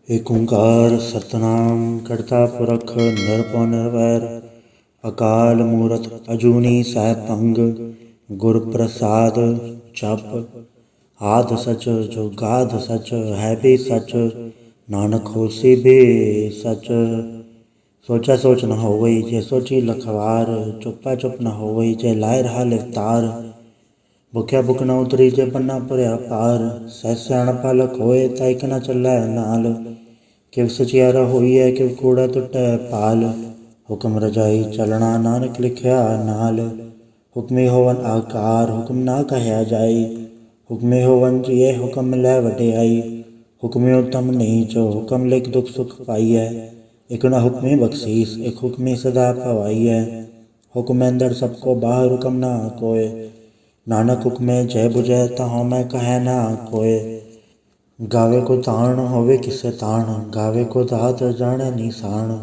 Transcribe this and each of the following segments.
ਏਕ ਓਂਕਾਰ ਸਤਨਾਮ ਕਰਤਾ ਪੁਰਖ ਨਿਰਭਉ ਨਿਰਵੈਰ ਅਕਾਲ ਮੂਰਤ ਅਜੂਨੀ ਸੈਭੰਗ ਗੁਰ ਪ੍ਰਸਾਦ ਜਪ ਆਦਿ ਸਚ ਜੁਗਾਦ ਸਚ ਹੈ ਵੀ ਸਚ ਨਾਨਕ ਹੋਸੀ ਵੀ ਸਚ। ਸੋਚਾ ਸੋਚ ਨ ਹੋਵਈ ਜੇ ਸੋਚੀ ਲਖਵਾਰ ਚੁੱਪਾ ਚੁੱਪ ਨ ਹੋਵਈ ਜੇ ਲਾਇ ਰਹਾ ਲਿਵਤਾਰ। ਭੁਖਿਆ ਭੁਖ ਨ ਉਤਰੀ ਜੇ ਪੰਨਾ ਭਰਿਆ ਪਾਰ ਸਹਿ ਸਿਆਣਪਾ ਲਖ ਹੋਏ ਤਾਂ ਇਕ ਨ ਚੱਲੈ ਨਾਲ। ਕਿਵ ਸਚਿਆਰਾ ਹੋਈਐ ਕਿਵ ਕੂੜਾ ਟੁੱਟੈ ਪਾਲ ਹੁਕਮ ਰਜਾਈ ਚਲਣਾ ਨਾਨਕ ਲਿਖਿਆ ਨਾਲ। ਹੁਕਮੀ ਹੋਵਨ ਆਕਾਰ ਹੁਕਮ ਨਾ ਕਹਿਆ ਜਾਈ ਹੁਕਮੀ ਹੋਵਨ ਜੀਏ ਹੁਕਮ ਲੈ ਵਡਿਆਈ। ਹੁਕਮੀ ਉਤਮ ਨੀਚ ਹੁਕਮ ਲਿਖ ਦੁਖ ਸੁਖ ਪਾਈਐ ਇਕ ਨ ਹੁਕਮੀ ਬਖਸ਼ੀਸ ਇਕ ਹੁਕਮੀ ਸਦਾ ਭਵਾਈਐ। ਹੁਕਮ ਅੰਦਰ ਸਭ ਕੋ ਬਾਹਰ ਹੁਕਮ ਨਾ ਕੋਇ ਨਾਨਕ ਹੁਕਮੇ ਜੈ ਬੁਝੈ ਤਹੁ ਮੈਂ ਕਹਿ ਨਾ ਕੋਇ। ਗਾਵੇ ਕੋ ਤਾਣ ਹੋਵੇ ਕਿਸੇ ਤਾਣ ਗਾਵੇ ਕੋ ਦਾਤ ਜਾਣੈ ਨੀਸਾਨ।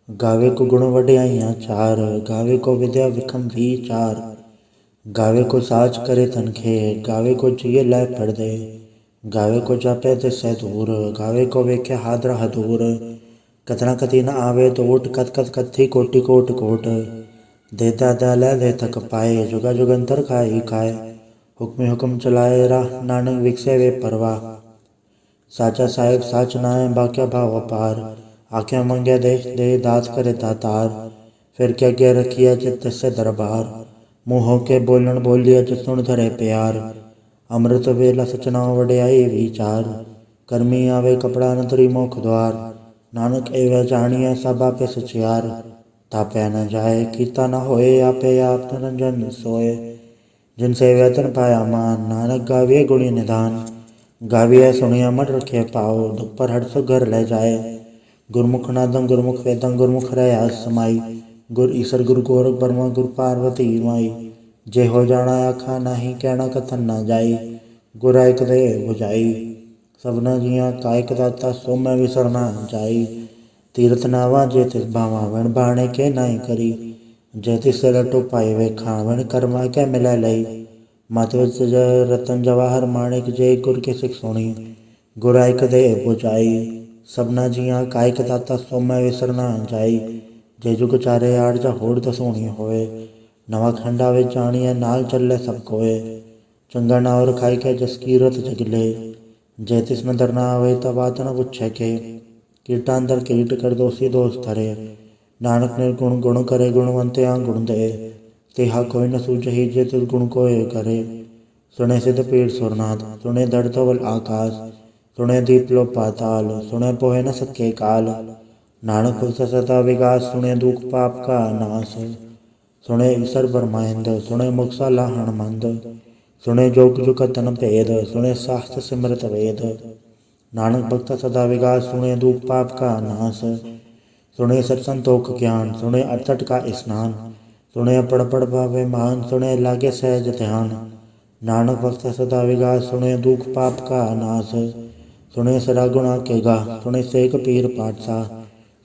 ਗਾਵੇ ਕੋ ਗੁਣ ਵਡਿਆਈਆਂ ਚਾਰ ਗਾਵੇ ਕੋ ਵਿਦਿਆ ਵਿਖਮ ਵੀਚਾਰ। ਗਾਵੇ ਕੋ ਸਾਚ ਕਰੇ ਤਨਖੇ ਗਾਵੇ ਕੋ ਜੀਏ ਲੈ ਪੜਦੇ। ਗਾਵੇ ਕੋ ਜਾਪੈ ਤਿਸੈ ਦੂਰ ਗਾਵੇ ਕੋ ਵੇਖਿਆ ਹਾਦਰਾ ਹਦੂਰ। ਕਤਨਾ ਕਤੀ ਨ ਆਵੇ ਤੋਟ ਕਤ ਕਤ ਕਥੀ ਕੋਟਿ ਕੋਟ ਕੋਟ। ਦੇਤਾ ਦਾ ਲੈ ਦੇ ਤਕ ਪਾਏ ਜੁਗਾ ਜੁਗੰਤਰ ਖਾਈ ਖਾਏ। ਹੁਕਮੇ ਹੁਕਮ ਚਲਾਏ ਰਾਹ ਨਾਨਕ ਵਿਖਸੇ ਵੇ ਪਰਵਾਹ। ਸਾਚਾ ਸਾਹਿਬ ਸਾਚ ਨਾਇ ਬਾਕਿਆ ਭਾਵ ਅਪਾਰ। ਆਖਿਆ ਮੰਗਿਆ ਦੇਖ ਦੇ ਦਾਤ ਕਰੇ ਦਾਤਾਰ। ਫਿਰ ਕੇ ਅੱਗੇ ਰਖੀਆ ਚਿਤ ਤਿਸੈ ਦਰਬਾਰ। ਮੂੰਹ ਹੋ ਕੇ ਬੋਲਣ ਬੋਲੀਆ ਚਿਤ ਸੁਣ ਧਰੇ ਪਿਆਰ। ਅੰਮ੍ਰਿਤ ਵੇਲਾ ਸਚਨਾਉ ਵਡਿਆਈ ਵਿਚਾਰ। ਕਰਮੀ ਆਵੇ ਕਪੜਾ ਨਦਰੀ ਮੁਖ ਦੁਆਰ। ਨਾਨਕ ਏਵੈ ਜਾਣੀਐ ਸਭ ਆਪੇ ਸਚਿਆਰ। ਤਾਪਿਆ ਨ ਜਾਏ ਕੀਤਾ ਨ ਹੋਏ ਆਪੇ ਆਪ ਨਿਰੰਜਨ ਸੋਏ। ਜਿਨ ਸੇਵਿਆ ਤਿਨ ਪਾਇਆ ਮਾਨ ਨਾਨਕ ਗਾਵੀਐ ਗੁਣੀ ਨਿਧਾਨ। ਗਾਵੀਐ ਸੁਣਿਆ ਮਨ ਰਖਿਆ ਭਾਉ ਦੁਖ ਪਰ ਹਟ ਸੁਖ ਘਰ ਲੈ ਜਾਏ। ਗੁਰਮੁਖ ਨਾਦੰ ਗੁਰਮੁਖ ਵੇਦੰ ਗੁਰਮੁਖ ਰਹਿਆ ਸਮਾਈ। ਗੁਰ ਈਸਰ ਗੁਰ ਗੋਰਖ ਬਰਮਾ ਗੁਰ ਪਾਰਵਤੀ ਮਾਈ। ਜੇ ਹੋ ਜਾਣਾ ਆਖਾ ਨਾਹੀ ਕਹਿਣਾ ਕਥਨ ਨਾ ਜਾਈ। ਗੁਰ ਇਕ ਦੇ ਬੁਝਾਈ ਸਭਨਾ ਜੀਆਂ ਕਾ ਇਕ ਦਾਤਾ ਸੋ ਮੈਂ ਵਿਸਰ ਨਾ ਜਾਈ। ਤੀਰਥ ਨਾਵਾ ਜੇ ਤਿਸ ਭਾਵਾ ਵਣ ਬਾਣੇ ਕੇ ਨਾਹੀ ਕਰੀ। ਜੇ ਤਿਸ ਰਟੋ ਪਾਏ ਵੇਖਾਂ ਵਣ ਕਰਮਾ ਕੇ ਮਿਲੈ ਲਈ। ਮਤ ਵਿੱਚ ਰਤਨ ਜਵਾਹਰ ਮਾਣਿਕ ਜੇ ਗੁਰ ਕੇ ਸਿੱਖ ਸੁਣੀ। ਗੁਰ ਇਕ ਦੇ ਬੁਝਾਈ ਸਭਨਾ ਜੀਆਂ ਕਾ ਇਕ ਦਾਤਾ ਸੋ ਮੈਂ ਵਿਸਰ ਨਾ ਜਾਈ। ਜੇ ਜੁਗ ਚਾਰੇ ਆੜ ਜਾਂ ਹੋੜ ਦਸੋਣੀ ਹੋਏ। ਨਵਾਂ ਖੰਡਾ ਵਿੱਚ ਜਾਣੀਐ ਨਾਲ ਚੱਲੇ ਸਭ ਕੋਏ। ਚੰਗਾ ਨਾਉ ਰਖਾਈ ਕੇ ਜਸ ਕੀਰਤ ਜਗਲੇ। ਜੇ ਤਿਸ ਨਦਰ ਨਾ ਆਵੇ ਤਾਂ ਬਾਤ ਨ ਪੁੱਛੈ ਕੇ। ਕੀਟਾਂ ਅੰਦਰ ਕੀਟ ਕਰ ਦੋਸੀ ਦੋਸ ਧਰੇ। ਨਾਨਕ ਨਿਰਗੁਣ ਗੁਣ ਕਰੇ ਗੁਣਵੰਤਿਆਂ ਗੁਣ ਦੇ। ਤਿਹਾ ਕੋਈ ਨ ਸੂਝਈ ਜੇ ਤਿਸ ਗੁਣ ਕੋਇ ਕਰੇ। ਸੁਣੇ ਸਿਧ ਪੀੜ ਸੁਰਨਾਥ ਸੁਣੇ ਧੜ ਧਵਲ ਆਕਾਸ। ਸੁਣੇ ਦੀਪ ਲੋ ਪਾਤਾਲ ਸੁਣੇ ਪੋਹਿ ਨ ਸਕੇ ਕਾਲ। ਨਾਨਕ ਭਗਤ ਸਦਾ ਵਿਗਾਸ ਸੁਣੇ ਦੁਖ ਪਾਪ ਕਾ ਨਾਸ। ਸੁਣੇ ਈਸਰ ਬਰਮਾਇੰਦ ਸੁਣੇ ਮੁਕਸਾ ਲਾਹਣ ਮੰਦ। ਸੁਣੇ ਜੋਗ ਜੁਗਤਨ ਭੇਦ ਸੁਣੇ ਸਾਸਤ ਸਿਮਰਤ ਵੇਦ। ਨਾਨਕ ਭਗਤ ਸਦਾ ਵਿਗਾਸ ਸੁਣੇ ਦੁਖ ਪਾਪ ਕਾ ਨਾਸ। ਸੁਣੇ ਸਤ ਸੰਤੋਖ ਗਿਆਨ ਸੁਣੇ ਅਟਟ ਕਾ ਇਸਨਾਨ। ਸੁਣੇ ਪੜ ਪੜ ਭਾਵੇ ਮਾਨ ਸੁਣੇ ਲਾਗੇ ਸਹਿਜ ਧਿਆਨ। ਨਾਨਕ ਭਗਤ ਸਦਾ ਵਿਗਾਸ ਸੁਣੇ ਦੁਖ ਪਾਪ ਕਾ ਨਾਸ। ਸੁਣੇ ਸਦਾ ਗੁਣਾ ਕੇ ਗਾ ਸੁਣੇ ਸੇਖ ਪੀਰ ਪਾਤਸ਼ਾਹ।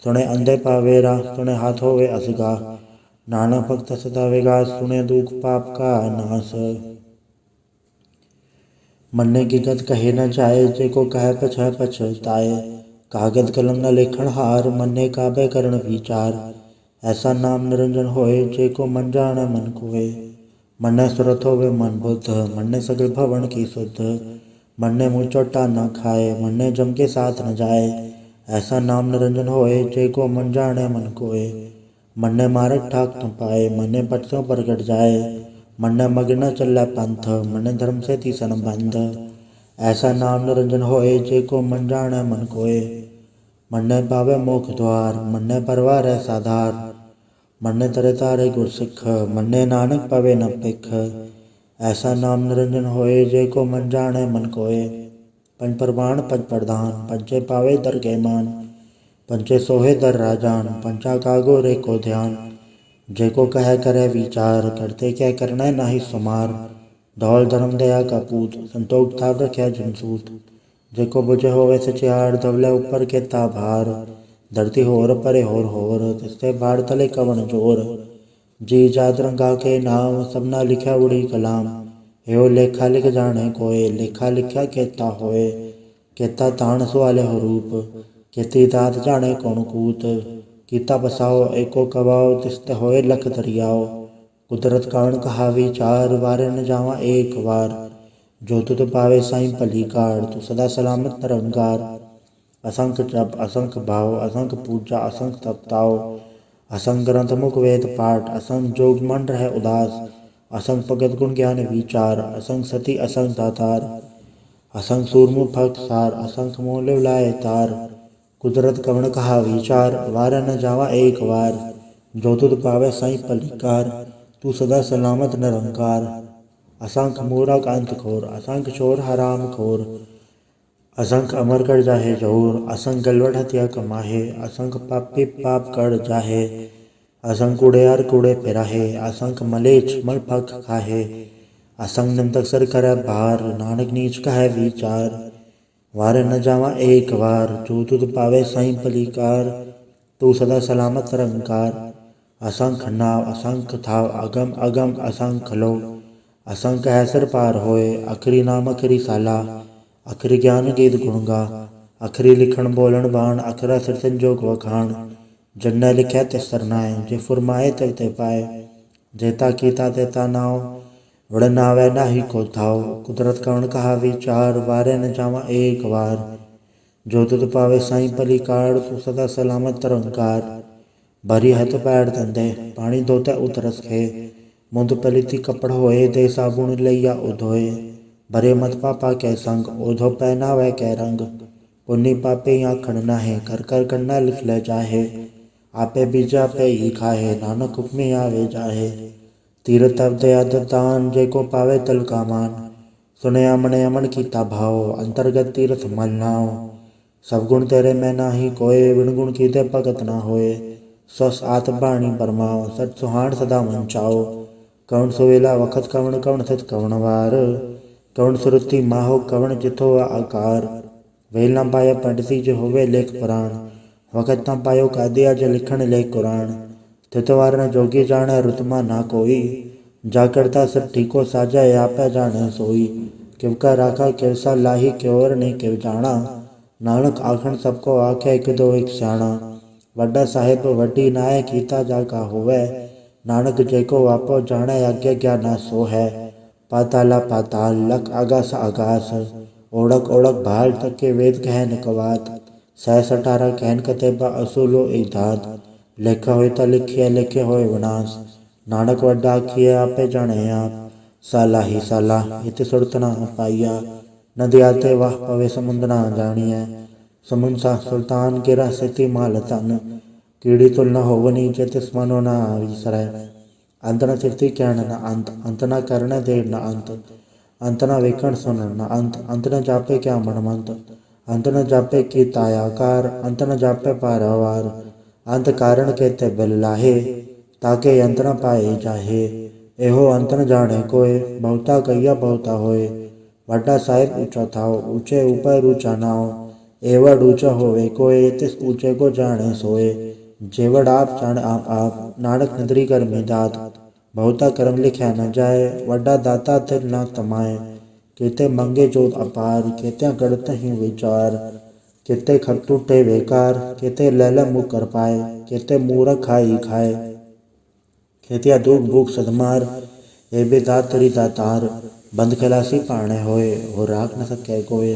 ਸੁਣੇ ਅੰਧੇ ਪਾਵੇ ਰਾਹ ਸੁਣੇ ਹਾਥ ਹੋਵੇ ਅਸਗਾ। ਨਾਨਕ ਭਗਤ ਸਦਾ ਵਿਗਾਸ ਸੁਣੇ ਦੁਖ ਪਾਪ ਕਾ ਨਾਸ। ਮੰਨੇ ਕੀ ਗਤ ਕਹੇ ਨ ਜਾਏ ਜੇ ਕੋ ਕਹਿ ਪਛੈ ਪਛਤਾਏ। ਕਾਗਦ ਕਲਮ ਨ ਲੇਖਣ ਹਾਰ ਮੰਨੇ ਕਾਬੇ ਕਰਨ ਵਿਚਾਰ। ਐਸਾ ਨਾਮ ਨਿਰੰਜਨ ਹੋਏ ਜੇ ਕੋ ਮਨ ਜਾਣੈ ਮਨ ਕੋਏ। ਮੰਨੇ ਸੁਰਤ ਹੋਵੇ ਮਨ ਬੁੱਧ ਮੰਨੇ ਸਗਲ ਭਵਨ ਕੀ ਸੁਧ। ਮੰਨੇ ਮੂੰਹ ਚੋਟਾ ਨ ਖਾਏ ਮੰਨੇ ਜਮ ਕੇ ਸਾਥ ਨ ਜਾਏ। ਐਸਾ ਨਾਮ ਨਿਰੰਜਨ ਹੋਏ ਜੇ ਕੋ ਮਨ ਜਾਣੈ ਮਨ ਕੋਏ। ਮੰਨੇ ਮਾਰਗ ਠਾਕ ਨ ਪਾਏ ਮੰਨੇ ਪਟ ਸੋ ਪ੍ਰਗਟ ਜਾਏ। ਮੰਨੇ ਮਗ ਨ ਚੱਲੈ ਪੰਥ ਮੰਨੇ ਧਰਮ ਸੇਤੀ ਸੰਬੰਧ। ਐਸਾ ਨਾਮ ਨਿਰੰਜਨ ਹੋਏ ਜੇ ਕੋ ਮਨ ਜਾਣੈ ਮਨ ਕੋਏ। ਮੰਨੇ ਪਾਵੇ ਮੋਖ ਦੁਆਰ ਮੰਨੇ ਪਰਵਾਰੈ ਸਾਧਾਰ। ਮੰਨੇ ਤਰੇ ਤਾਰੇ ਗੁਰ ਸਿੱਖ ਮੰਨੇ ਨਾਨਕ ਪਵੇ ਨ ਭਿਖ। ਐਸਾ ਨਾਮ ਨਿਰੰਜਨ ਹੋਏ ਜੇ ਕੋ ਮਨ ਜਾਣੈ ਮਨ ਕੋਏ। ਪੰਜ ਪ੍ਰਵਾਨ ਪੰਜ ਪ੍ਰਧਾਨ ਪੰਚੇ ਪਾਵੇ ਦਰਗਹਿ ਮਾਨ। ਪੰਚੇ ਸੋਹੇ ਦਰ ਰਾਜਾਨ ਪੰਚਾ ਕਾ ਗੁਰ ਏਕੋ ਧਿਆਨ। ਜੇ ਕੋ ਕਹਿ ਕਰੈ ਵਿਚਾਰ ਕਰਤੇ ਕਿਆ ਕਰਨੈ ਨਾਹੀ ਸੁਮਾਰ। ਧੌਲ ਧਰਮ ਦਇਆ ਕਾ ਪੂਤ ਸੰਤੋਖ ਥਾਪ ਰਖਿਆ ਜਿਨ ਸੂਤ। ਜੇ ਕੋ ਬੁਝੇ ਹੋਵੇ ਸਚਿਆਰ ਧਵਲੇ ਉੱਪਰ ਕੇਤਾ ਭਾਰ। ਧਰਤੀ ਹੋਰ ਪਰੇ ਹੋਰ ਤਿਸਤੇ ਬਾੜ ਤਲੇ ਕਵਣ ਜੋਰ। ਜੀ ਜਾਤ ਰੰਗਾ ਕੇ ਨਾਮ ਸਭਨਾ ਲਿਖਿਆ ਉੜੀ ਕਲਾਮ। ਇਹੋ ਲੇਖਾ ਲਿਖ ਜਾਣੇ ਕੋਏ ਲੇਖਾ ਲਿਖਿਆ ਕੇਤਾ ਹੋਏ। ਕੇਤਾ ਤਾਣ ਸੁਆਲੇ ਹੋ ਰੂਪ खेती दात जाने कौन कूत। कीता बसाओ एको कबाओ, तिस्त होए लख दरियाओ। कुदरत कवण कहा विचार, वारे न जावा एक बार। जो तुध पावे साईं भली कार, तू सदा सलामत निरंकार। असंख जप असंख भाव, असंख पूजा असंख तपताओ। असंख ग्रंथ मुख वेद पाठ, असंख जोग मन रह उदास। असंख भगत गुण ज्ञान विचार, असंख सती असंख दातार। असंख सूरमुख भक्त सार, असंख मोल लाए तार। कुदरत कवण कहा विचार, वारा न जावा एक बार। जो तुध पावे साईं भली कार, तू सदा सलामत निरंकार। असंख मूरख अंत खोर, असंख चोर हराम खोर। असंख अमर कर जाहे जोर, असंख गलवट हत्या कमाहे। असंख पापी पाप कर जाहे, असंख कूड़ेयार कूड़े फिराहे। असंख मलेच्छ मल फक खाहे, असंख निंदक सर करे भार। नानक नीच कहे विचार, वारे न जावा एक बार। जो तुध पावे साईं भली कार, तू सदा सलामत निरंकार। असंख नाव असंख थाव, अगम अगम असंख लो। असंख कह सिर पार होए, अखरी नाम अखरी साला। अखरी ज्ञान गीत गुण गा, अखरी लिखण बोलन बाण। अखरा सिर संजोग वखाण, जन्नै लिखै तिस सरनाए। जे फुरमाए ते ते पाए, जेता कीता तेता नाव। वड़ नावै नाही को थाव, कुदरत कवण कहा विचार। वारे न जावा एक बार। जो तुध पावे साईं भली कार, तू सदा सलामत निरंकार। भरी हथ पैर धंधे, पानी धोते उतरस खे। मुंद पलीती कपड़ होए, दे साबुन लइया उधोए। भरे मत पापा कै संग, ओधो पहनावे कै रंग। पुन्नी पापे आखण नाहे, कर कर कन्ना लिख ले जाहे। आपे बीजा पे ही खाहे, नानक हुक्मे आवे जाहे। तीरथ तप दया दान, जेको पावे तल का मान। सुनया मने अमन कीता भाव, अंतर्गत तीरथ मल नाव। सब गुण तेरे में नाही कोय, बिन गुण कीते भगत ना होए। सस आत बाणी बरमाओ, सच सुहाण सदा मन चाओ। कवण सुवेला वखत कवण, कवण थित कवण वार। कवण सुरति माहो, कवण जिथो आकार। वेल न पाया पंडिती जो होवे लेख पुराण। वखत न पायो कादिया जो लिखण लेख कुरान। थितवार न जोगी जाने, रुतमा ना कोई। जा करता सब ठीको साजा, आपे जाने सोई। किव का राखा किव सा लाही, क्योर नहीं किव जाना। नानक आखण सबको आखे, एक दो एक स्याणा। वड्डा साहिब वड्डी नाय, कीता जाका होवे। नानक जेको आपो जाने, आज्ञा ज्ञाना सो है। पाताला पाताल, लख आगास आगास। ओढ़क ओढ़क भाल, तके वेद कहन कवात। 618 कहन कतेबा, असूलो एक धात। लेखा होए ता लिखिए, लिखे होए विनाश। नानक वड्डा आखिए, आपे जाने आप। साला ही साला, इत सुरत ना पाइया। नदिया ते वाह पवे, समुंद ना जानिए। समुंद सा सुल्तान, गिरा सिति माल तन। कीड़ी तुल न होवनी, जित स्मनो ना विसरै। अंत न थिरती कहण न अंत, अंत न करने देर न अंत। अंत न वेखण सुनण न अंत, अंत न जापे क्या मनमंत। अंत न जापे की तायाकार, अंत न जापे पारावार। अंत कारण केते बिल लाहे, ताके अंत न पाए जाहे। एहो अंत न जाने कोय, बहुता कहिया बहुता होए। वड्डा साहिब ऊंचा थाओ, ऊंचे ऊपर ऊंचा नाव। एवड ऊंचा होवे कोय, तिस ऊंचे को जाने सोए। जेवड आप जाने आप, नानक निद्री कर में दात। बहुता कर्म लिख्या न जाए, वड्डा दाता थिर न तमाए। केते मंगे जोत अपार, केते गढ़त ही विचार। केते खत टूटे बेकार, केते लैला मुँह कर पाए। केते मूरख खाई खाए, खेतिया दुख भूख सदमार। ए बे दात तरी दातार, बंद खलासी पाणे होए। हो राख न सके कोय,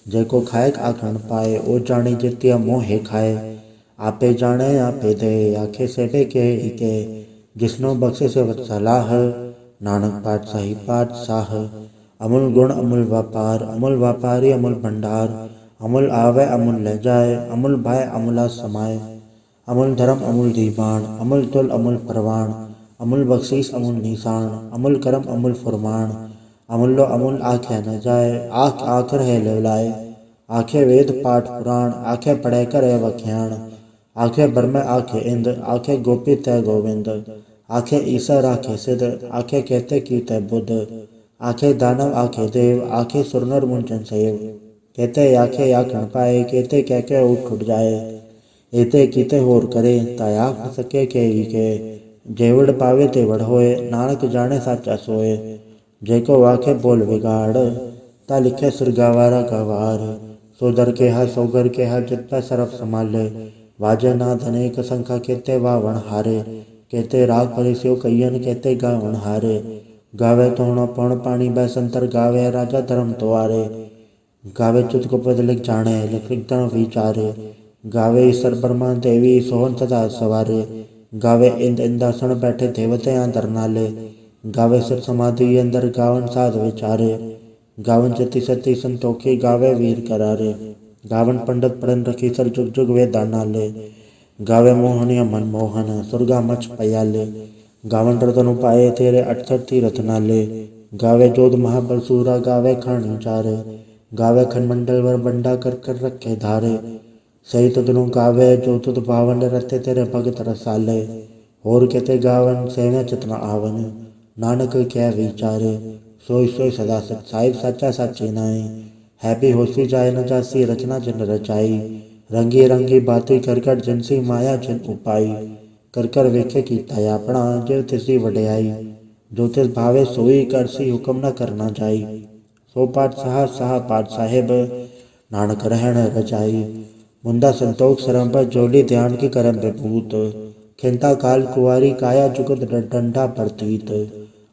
जेको खाएक आखण पाए। ओ जाने जितिया मोहे खाए, आपे जाने आपे दे। आखे सेबे के इके, जिसनो बख्शे से सलाह। नानक पातशाही पातशाह, अमूल गुण अमूल व्यापार। अमूल व्यापारी अमूल भंडार, अमूल आवे अमूल ले जाए। अमूल भाई अमूला समाए, अमूल धर्म अमूल दीवान। अमूल तुल अमूल परवान, अमूल बख्शीस अमूल निशान। अमूल करम अमूल फुरमान, अमूलो अमूल आखे न जाए। आख आख रहे लेवलाए, आखे वेद पाठ पुराण। आखे पढ़े करे वख्याण, आखे बरमे आखे इंद। आखे गोपी तय गोविंद, आखे ईसा आखे सिद्ध। आखे कहते कीते बुद्ध, आखे दानव आखे देव। आखे सुरनर मुंचन सेव, कहते आखे आखण पाए। कहते कह के उठ उठ जाए, एते कीते होर करे। ता आख न सके के ही के, जेवड़ पावे तेवड़ होए। नानक जाने साचा सोए, जेको आखे बोल बिगाड़। ता लिखे सुरगावारा गवार, सो दर केहा सो घर केहा जित सरफ संभाले। वाजे नाथ अनेक संख्या केते वावण हारे। केते राग परि स्यो कयन केते गावण हारे। गावे तोहण पौण पाणी बैसंतर गावे राजा धर्म द्वारे। गावे चुत को पद लिख जाने लिख लिख धर्म विचारे। गावे ईश्वर ब्रह्मा देवी सोहन सदा सवारे। गावे इंद इंदासन बैठे देवते अंदर नाले। गावे सिर समाधि अंदर गावन साध विचारे। गावन जति सती संतोखी गावे वीर करारे। गावन पंडित पढ़न रखी सर जुग जुग वे दानाले। गावे मोहनिया मनमोहन सुरगा मच पयाले। गावन रतन उपाय तेरे 68 तीरथ नाले। गावे जोध महाबलसूरा गावे खानी चारे। गावे खनमंडल वर बंडा कर कर रखे धारे। सही तुदनु गावे जो तुद भावन रते तेरे भगत रसाले। और कहते गावन सेवे चितना आवन नानक क्या विचारे। सोई सोई सदा सच साहिब साचा साची नाई। है भी होसी जाए न जासी रचना जिन रचाई। रंगी रंगी बाती कर कर जिनसी माया जिन उपाई। कर कर वेखे कीता अपना जिव तिसी वड्याई। जो तिस भावे सोई करसी हुक्म न करना जाई। सो पाठ साहा पाठ साहेब नानक रहन रजाई। मुंदा संतोख सरम पर जोली ध्यान की करम विभूत। खिंता काल कुआरी काया जुगत डंडा प्रतीत।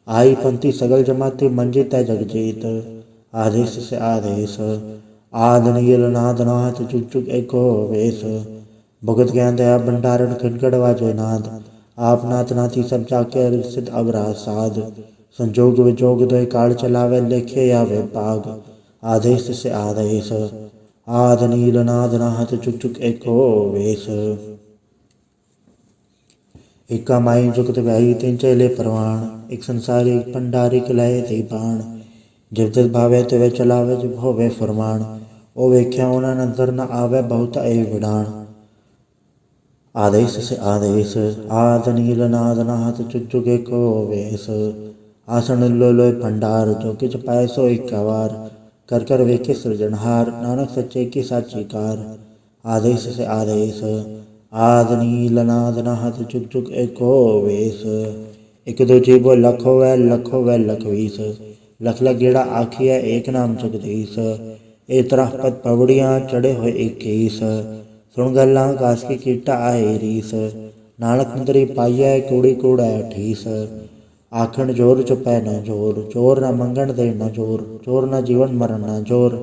आई पंथी सगल जमाती मंजी तय जगजीत। आदेश से आदेश आद नील नाद नाथ जुग जुग एको वेश। भगत ज्ञान दया भंडारण खिनगढ़ वाजे नाद। आप नाथ नाथी सब जाके सिद्ध अवरा साध। संजोग विजोग दो काल चलावे लेखे आवे पाग। आदेश से आदेश आद नील नाद नाथ जुग जुग एको वेश। एका माई जुगत व्याई तीन चेले परवान। एक संसारी एक भंडारी कलाए ते बाण। जिव तिस भावे तिवे चलावे जिव होवे फरमान। ओ वेख्या उना नजर न आवे बहुत ए विडान। आदेश से आदेश आद नील नाद नाथ जुग जुग एको वेश। आसन लो लोय भंडार जो किच पाए सो इक्कावार। कर कर वेखे सृजनहार नानक सच्चे की साची कार। आदेश से आदेश आद नील नाद नाथ जुग जुग एको वेश। एक दो जीवो लख होवे लख वीस। लख लख गेड़ा आखिया एक नाम जगदीश। ए तरह पद पवड़ियाँ चढ़े हुए 21। सुन गल्ला कास की कीटा आए रीस। नानक नदरी पाइया कूड़ी कूड़ा ठीस। आखण जोर चुपै न जोर जोर न मंगण दे न जोर। जोर न जीवन मरण न जोर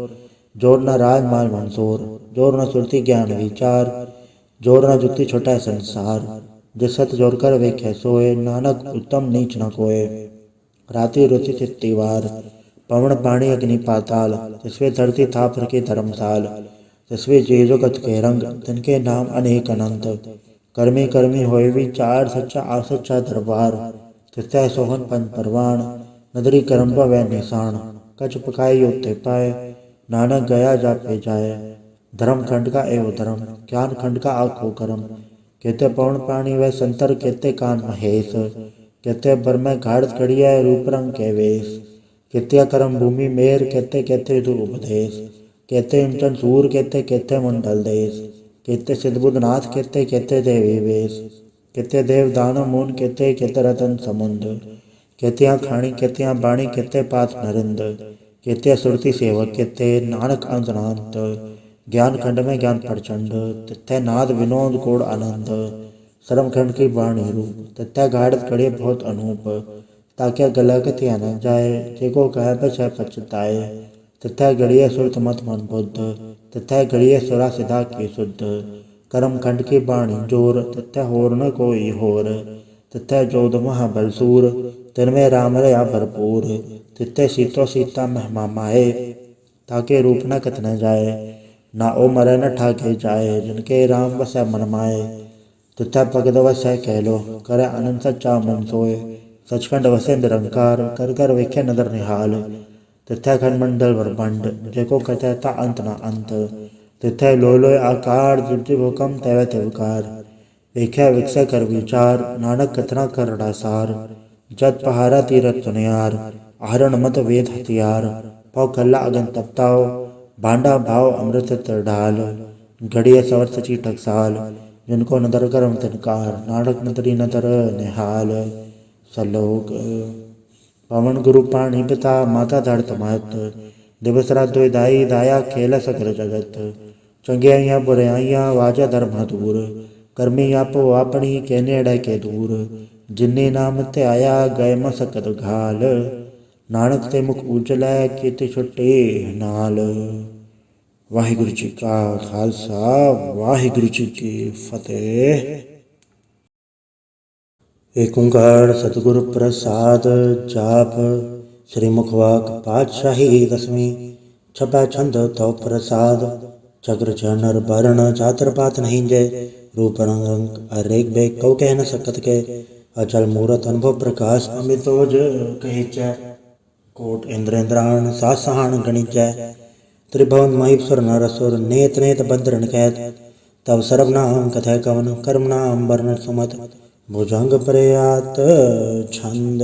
जोर न राज माल मंसूर। जोर न सुरति ज्ञान विचार जोर न जुक्ति छोटा संसार। जिस सत जोर कर वेखे सोए नानक उत्तम नीच न कोय। राति रुति तिथिवार पवन पानी अग्नि पाताल। तिसवे धरती थाप रखी धर्मसाल। तिसवे जेजो गत के रंग तिनके नाम अनेक अनंत। कर्मी कर्मी होए विचार सच्चा आसच्चा दरबार। तिसै सोहन पंच परवान नदरी कर्म वै निशान। कछ पकाई उत्ते पाए नानक गया जापे जाए। धर्म खंड का एवं धर्म ज्ञान खंड का आखो कर्म। केते पवन पानी वै संतर केते कान महेश। केते बर में घाड़त खड़िया रूप रंग के वेश। केते कर्म भूमि मेर केते केते दु उपदेश। केते इंचन सूर केते केते मंडल देश। केते सिद्धबुद्ध नाथ केते केते देवी वेश। केते देव दानव मून केते केते रतन समुंद। केतिया खाणी केतिया बाणी केते पात नरिंद। केते सुरति सेवक केते नानक अंतनांत। ज्ञान खंड में ज्ञान प्रचंड तिथै नाद विनोद कोड आनंद। श्रम खंड की वाणी रूप तिथै गाड़त खड़े बहुत अनूप। ताकि गला कथिया न जाए जेको कह बचै पछताए। तिथै गड़िए सुरत मत मन बुद्ध तिथै गड़िए सुरा सिधा की शुद्ध। कर्म खंड की वाणी जोर तिथै होर न कोई होर। तिथै जोध महाबलसूर तिनमें राम रया भरपूर। तिथै सीतो सीता महिमा माए ताके रूप न कथ न जाए। ना ओ मरे न ठाके जाए जिनके राम वसै मन माए। तिथै भगत वसै कहलो करे आनंद सच्चा मन सोए। सचखंड वसे निरंकार कर कर वेखे नदर निहाल। तिथै खंडमंडल ब्रह्मंड जेको कथै ता अंत न अंत। तिथै लोय आकार जिव जिव हुकम तैव तिवकार। वेख्या विकसै कर विचार नानक कथना करड़ा सार। जत पहारा तीरथ सुनियार आहरण मत वेद हथियार। पौ कल्ला अगन तपताओ भांडा भाव अमृत ढाल। घड़िया सवर सची टकसाल जिनको नदर करम तिनकार। नानक नदरी नदर निहाल। सलोक पवन गुरु पाणी पिता माता धरत महत। दिवस रात दुधाई दाया खेल सकर जगत। चंगियाइयां बुराइयां वाजा धर्म दूर। करमी आपो अपनी के नेड़े के दूर। जिन्नी नाम ते आया गए मसकत घाल। नानक ते मुख उजलै कीती छुट्टी नाल। वाहिगुरु जी का खालसा वाहिगुरु जी की फतेह। एक ओंकार सतगुर प्रसाद जाप। श्री मुखवाक पातशाही दसवीं। छपै छंद तो प्रसाद। चक्र चनर बरण चातर पात नहीं जय। रूप रंग अरेक बे कौ कह न सकत के। अचल मूरत अनुभव प्रकाश अमितोज कहिचै। कोट इंद्र इंद्राण सास सहान गणिचै। त्रिभुवन महीश्वर नर असुर नेत नेत बंदरन कैत। तब सर्वनाम कथय कवन कर्म नाम वर्णन सुमत। भुजंग प्रयात छंद।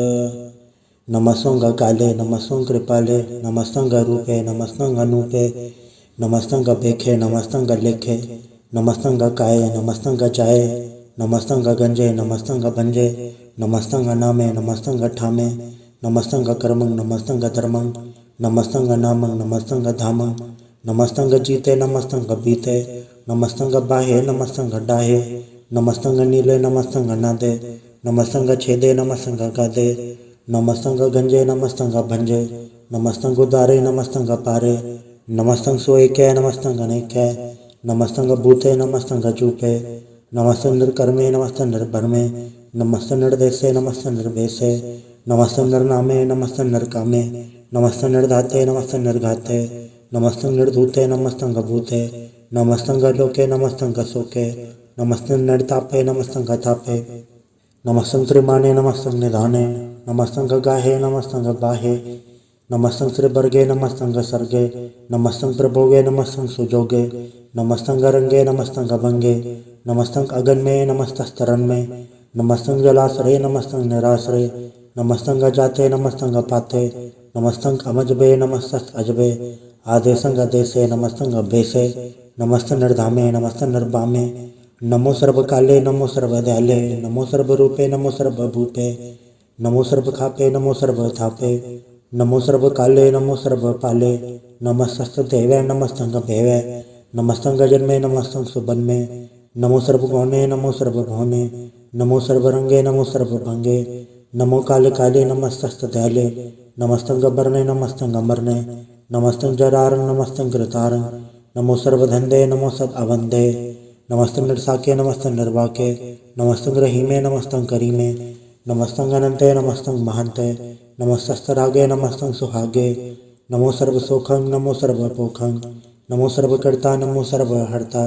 नमस्तंग काले नमस्तंग कृपाले नमस्तंग रूपे नमस्तंग अनूपे नमस्तंग पेखे नमस्तंग लेखे नमस्तंग काय नमस्तंग चाय नमस्तंग गंजे नमस्तंग भंजे नमस्तंग नामे नमस्तंग ठामे नमस्तंग कर्मं नमस्तंग धर्मं नमस्तंग नामं नमस्तंग धामं नमस्तंग जीते नमस्तंग बीते नमस्तंग बाहे नमस्तंग डाहे नमस्तंग नीले नमस्तंग नादे नमस्तंग छेदे नमस्तंग गादे नमस्तंग गंजे नमस्तंग भंजे नमस्तंग उदारे नमस्तंग पारे नमस्तंग सोएकै नमस्तंग अनेकै नमस्तंग भूते नमस्तंग चूपे नमस्तंग निर्कर्मे नमस्तंग निर्भरमे नमस्तंग निर्देशे नमस्तंग निर्भेशे नमस्तंग निर्नामे नमस्तंग निर्कामे नमस्तंग निर्धाते नमस्तंग निर्घाते नमस्तंग निर्धूते नमस्तंग भूते नमस्तंग लोके नमस्तंग शोके नमस्तंग निर्तापे नमस्तंग तापे नमस्तंग त्रिमाने नमस्तंग निधाने नमस्तंग गाहे नमस्तंग बाहे नमस्तंग त्रिवर्गे नमस्तंग सर्गे नमस्तंग प्रभोगे नमस्तंग सुजोगे नमस्तंग रंगे नमस्तंग भंगे नमस्तंग अगन्मे नमस्तस्तरन्मे नमस्तंग जलाश्रय नमस्तंग निराश्रय नमस्तंग जाते नमस्तंग पाते नमस्तंग अमजबे नमस्तस्त अजबे आदेशंग देशे नमस्तंग बेसे नमस्तंग निर्धामे नमस्तंग निर्बामे नमो सर्वकाले नमो सर्वदयाले नमो सर्वरूपे नमो सर्वभूते नमो सर्वखापे नमो सर्वथापे नमो सर्वकाले नमो सर्वपाले नमस्तस्त देवे नमस्तंग भेवे नमस्तंग जन्मे नमस्तंग सुबन्मे नमो सर्वगुणे नमो सर्वभुवने नमो सर्वरंगे नमो सर्वभंगे नमो काले काले नमस्तस्त दयाले नमस्तंग बरने नमस्तंग अमरने नमस्तंग जरारंग नमस्तंग कृतारंग नमो सर्वधंदे नमो सद अवंदे नमस्तंग निर्साके नमस्तंग निर्वाके नमस्तंग रहीमे नमस्तंग करीमे नमस्तंग अनंते नमस्तंग महंते नमस्तस्तरागे नमस्तंग सुहागे नमो सर्वसुखं नमो सर्वपोखं नमो सर्वकर्ता नमो सर्वहर्ता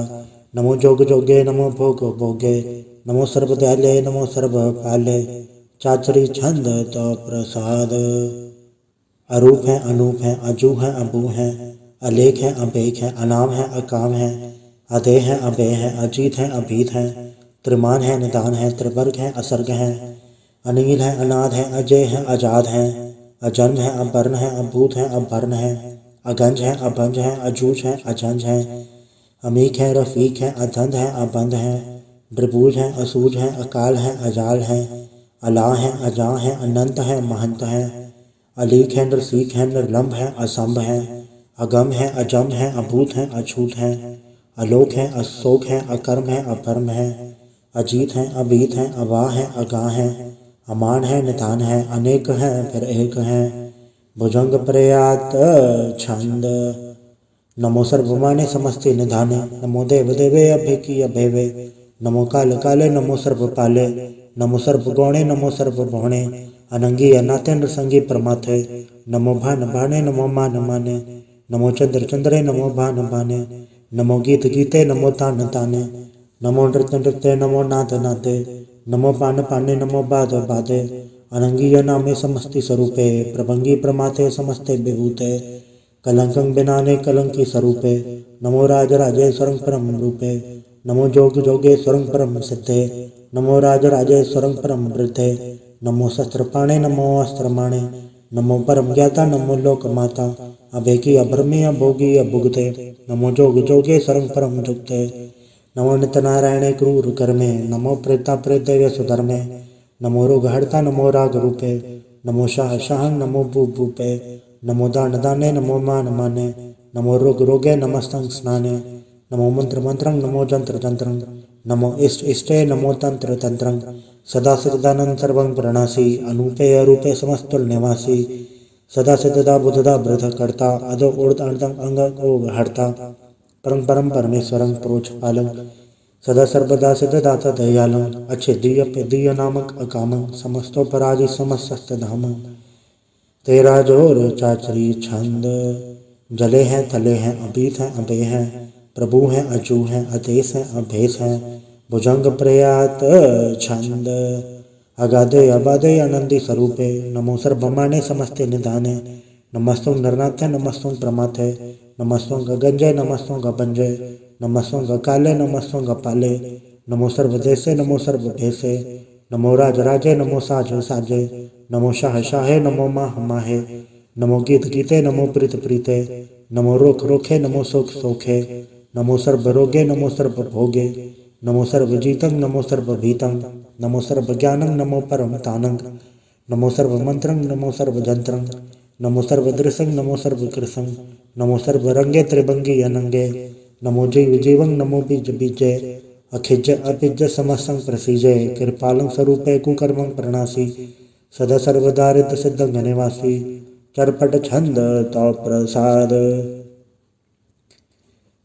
नमो जोग जोगे नमो भोग भोगे नमो सर्वदयाले नमो सर्वपाले चाचरी छंद तो प्रसाद। अरूप है अनूप है अजू है अबू है अलेख है अबेख है अनाम है अकाम है अधे है अभे है अजीत है अभीत है त्रिमान है निदान है त्रिवर्ग है असर्ग है अनील है अनाद है अजय है अजाद है अजन्म है अवर्ण है अभूत है अवर्ण है अगंज है अभंज है अजूज है अजंज है अमीक है रफीक है अधंध है अबंध है त्रिभुज है असूज है अकाल है अजाल है अला है अजा है अनंत है महंत है अलीक है नरसीक है निर्लंब है असंभ है अगम है अजम है अभूत है अछूत है अलोक है अशोक है अकर्म है अपरम है अजीत है अबीत है अवाह है अगाह है अमान है निधान है अनेक है फिर एक है भुजंग प्रयात छंद। नमो सर्वमाने समस्ते निधाने नमो देव देवे अभेकी अभेवे नमो काल काले नमो सर्वपाले नमो सर्वगौणे नमो सर्वभुवने अनंगी अनाथे नृसंगी परमाथे नमो भान भाने नमो मान माने नमो चंद्र चंद्रे नमो भान भाने नमो गीत गीते नमो तान ताने नमो नृत्य नृत्य नमो नाद नादे नमो पान पाने नमो बाद बादे अनंगी नामे समस्ति स्वरूपे प्रभंगी प्रमाथे समस्ते विभूते कलंकं बिनाने कलंकी स्वरूपे नमो राज राजेश्वरं परम रूपे नमो जोग जोगेश्वरं परम सिद्धे नमो राज राजेश्वरं परम वृद्धे नमो शस्त्रपाणे नमो अस्त्रमाणे नमो परम ज्ञाता नमो लोक माता अभेकी अभ्रमे अभोगी अभुगते नमो जोग जोगेश्वरं परम जुगते नमो नित्यनारायणे क्रूर कर्मे नमो प्रेता प्रेतव्य सुधर्मे नमो रोग हरता नमो राग रूपे नमो शाह शाह नमो भू भूपे नमो दान दाने नमो मान माने नमो रोग रोगे नमस्तं स्नाने नमो मंत्र मंत्रं नमो जंत्र जंत्रं नमो इष्ट इष्टे नमो तंत्र तंत्रं सदा सचिदानंद सर्वं प्रणासी अनूपे अरूपे समस्तुल निवासी सदा सिद्धदा बुद्धदा ब्रथ करता अदो उर्द अर्दं अंग को हरता परम परम परमेश्वरं प्रोच पालं सदा सर्वदा सिद्धदाता दयालं अच्छे दिय पे दिय नामक अकामं समस्तो पराजि समस्त धामं तेरा जोर चाचरी छंद जले हैं थले हैं अभीत हैं अभे हैं प्रभु हैं अजू हैं अदेश हैं अभेस हैं भुजंग प्रयात छंद अगाधे अबाधे आनंदी स्वरूपे नमो सर्वमाने समस्ते निधाने नमस्तुं नरनाथे नमस्तुं प्रमाथे नमस्तुं गगंजय नमस्तुं गपंजय नमस्तुं गकाले नमस्तुं गपाले नमो सर्वदेशे नमो सर्वभेसे नमो राजराजे नमो साज साजे नमो शाह शाहे नमो माह माहे नमो गीत गीते नमो प्रीत प्रीते नमो रोख रोखे नमो सोख सोखे नमो सर्व रोगे नमो सर्व भोगे नमो सर्व जीतं नमो सर्व भीतं नमो सर्व ज्ञानं नमो परम तानं नमो सर्व मंत्रं नमो सर्व जंत्रं नमो सर्व दृशं नमो सर्व कृशं नमो सर्व रंगे त्रिभंगी अनंगे नमो जीव जीवं नमो बीज बीजे अखिज अभिज समस्तं प्रसीजे कृपालं स्वरूपे कुकर्मं प्रणासी सदा सर्वदारिद्र सिद्ध निवासी चरपट छंद तो प्रसाद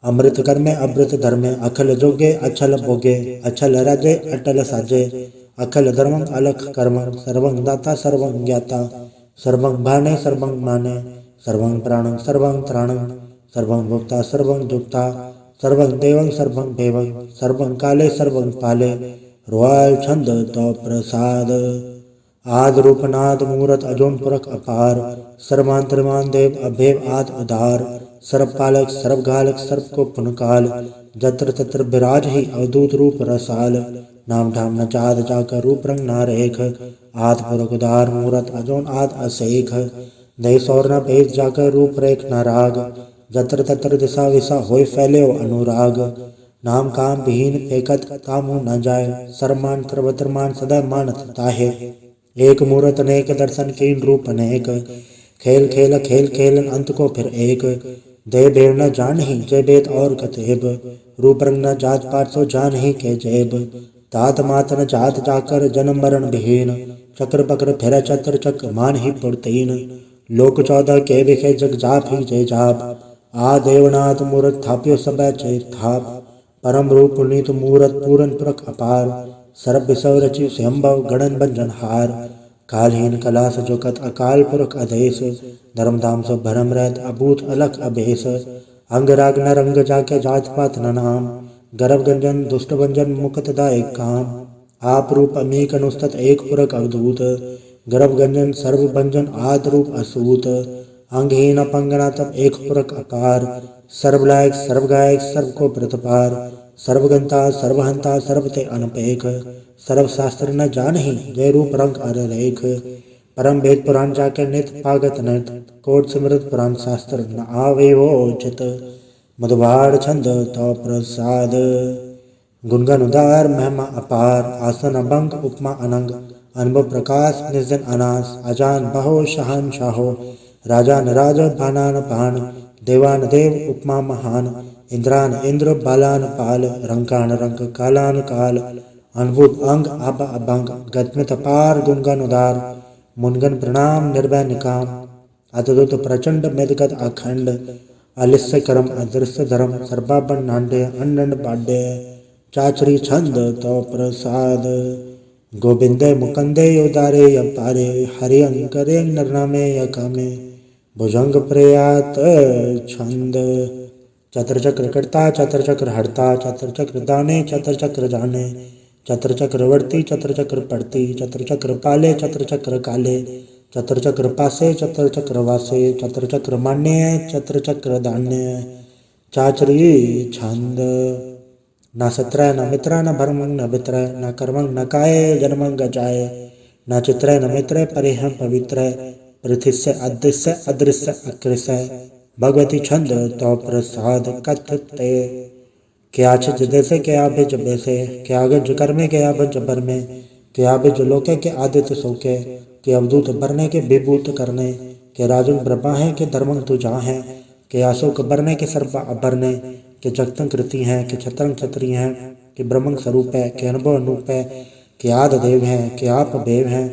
अमृत कर्मे अमृत धर्मे अखल जोगे अछल भोगे अछल राजे अटल साजे अखल धर्मं अलख कर्मं सर्वं दाता सर्वं ज्ञाता सर्वं भाने सर्वं माने सर्वं प्राणं सर्वं त्राणं सर्वं भोक्ता सर्वं जुक्ता सर्वं देवं सर्वं देवं सर्वं काले सर्वं पाले रुआल छंद तो प्रसाद आद रूपनाद मूरत अजोन पुरख अपार सर्वांतरमान देव अभेव आद उदार सर्वपालक सर्वघालक सर्व को पुनकाल जत्र तत्र विराज ही अवधूत रूप रसाल नाम ठाम न चाद जाकर रूप रंग ना रेख आद पुरख उदार मूरत अजोन आद असेख देश और न भेद जाकर रूप रेख न राग जत्र तत्र दिशा विशा होय फैले अनुराग नाम काम विहीन फेकत कामू न जाय सरमान सर्वत्रमान सदा मानत ताहे एक मूरत अनेक दर्शन कीन रूप अनेक खेल खेल खेल खेलन अंत को फिर एक दे बेर न जान ही जय बेत और कतेब रूप रंग न जात पात सो जान ही के जेब तात मात न जात जाकर जन्म मरण विहीन चक्र पक्र फिर चत्र चक मान ही पुरतीन लोक 14 के विखे जग जाप ही जय जाप आ देवनाथ मूरत थाप्यो सब चय थाप परम रूप पुनीत मूरत पूरन पुरख अपार सर्व विसव रचि स्वयंभव गणन बंजन हार कालहीन कलास जोकत अकाल पुरख अधेश धर्मधाम से भरम रहत अभूत अलख अभेस अंग राग न रंग जाके जात पात न नाम गर्भ गंजन दुष्ट भंजन मुकत दायक काम आप रूप अमीक अनुस्तत एक पुरख अवधूत गर्भ गंजन सर्व भंजन आद रूप असूत अंगहीन अपंगना तब एक पुरख अकार सर्वलायक सर्वगायक सर्व को प्रतिपार सर्वगंता सर्वहंता सर्वते अनपेख सर्वशास्त्र न जान ही जय रूप रंग अर रेख परम वेद पुराण जाके नित पागत नित कोट समृत पुराण शास्त्र न आवे वो चित मधुबाड़ छंद तो प्रसाद गुणगन उदार महिमा अपार आसन अभंग उपमा अनंग अनुभव प्रकाश निर्जन अनास अजान बहो शहान शाहो राजान राज भानान भान देवान देव उपमा महान इंद्रान इंद्र बालान पाल रंकान रंक कालान काल अनुभूत अंग अब अभंग गदमित पार गुणगन उदार मुनगन प्रणाम निर्भय निकाम अद्भुत प्रचंड मेदगत अखंड अलिस्य करम अदृश्य धर्म सर्वापन नांडे अन्नंड पाड्य चाचरी छंद तो प्रसाद गोविंदे मुकंदे उदारे अपारे हरि अंकरे नरनामे यकामे भुजंग प्रयात छंद चतर चक्र करता चतर चक्र हरता चतर चक्र दाने चतर चक्र जाने चतर चक्र वर्ती चतर चक्र पड़ती चतर चक्र पाले चतर चक्र काले चतर चक्र पासे चतर चक्र वासे चतर चक्र मान्य चतर चक्र धान्य चाचरी छंद न सत्रय न मित्र न भरमंग न वित्रय न कर्मंग न काय जन्मंग जाय न चित्रय न मित्र परिह पवित्र पृथिस्य अदृश्य अदृश्य अकृष्य भगवती छंद तो प्रसाद कथते क्या छिज जैसे क्या भिज बैसे क्या गज कर्मे क्या भज बर में क्या भिज लोके के आदित्य सोके के अवधूत भरने के विभूत करने के राजुन ब्रह्मा है के धर्मं तुझा है के अशोक बरने के सर्व अबरने के जगतंग कृति है के छत्रंग छत्री है के ब्रह्मंग स्वरूप है के अनुभव अनूप है के आद देव है के आप बेव है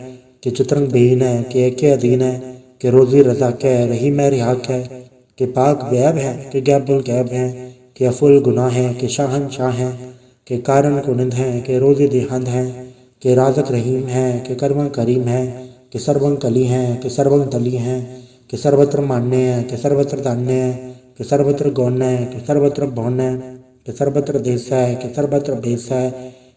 के चित्रंग बेहीन है के एके अधीन है के रोजी रजा के रही मैं रिहाक है के पाक वैब है के गैबुल गैब है के अफुल गुनाह है के शाहन शाह है के कारण कुनिंद है के रोजी देहंद है के राजक रहीम है के कर्म करीम है के सर्वं कली है के सर्वं तली है के सर्वत्र मान्य है के सर्वत्र धान्य है के सर्वत्र गौण्य है के सर्वत्र भौन्य है के सर्वत्र देश है के सर्वत्र भेष है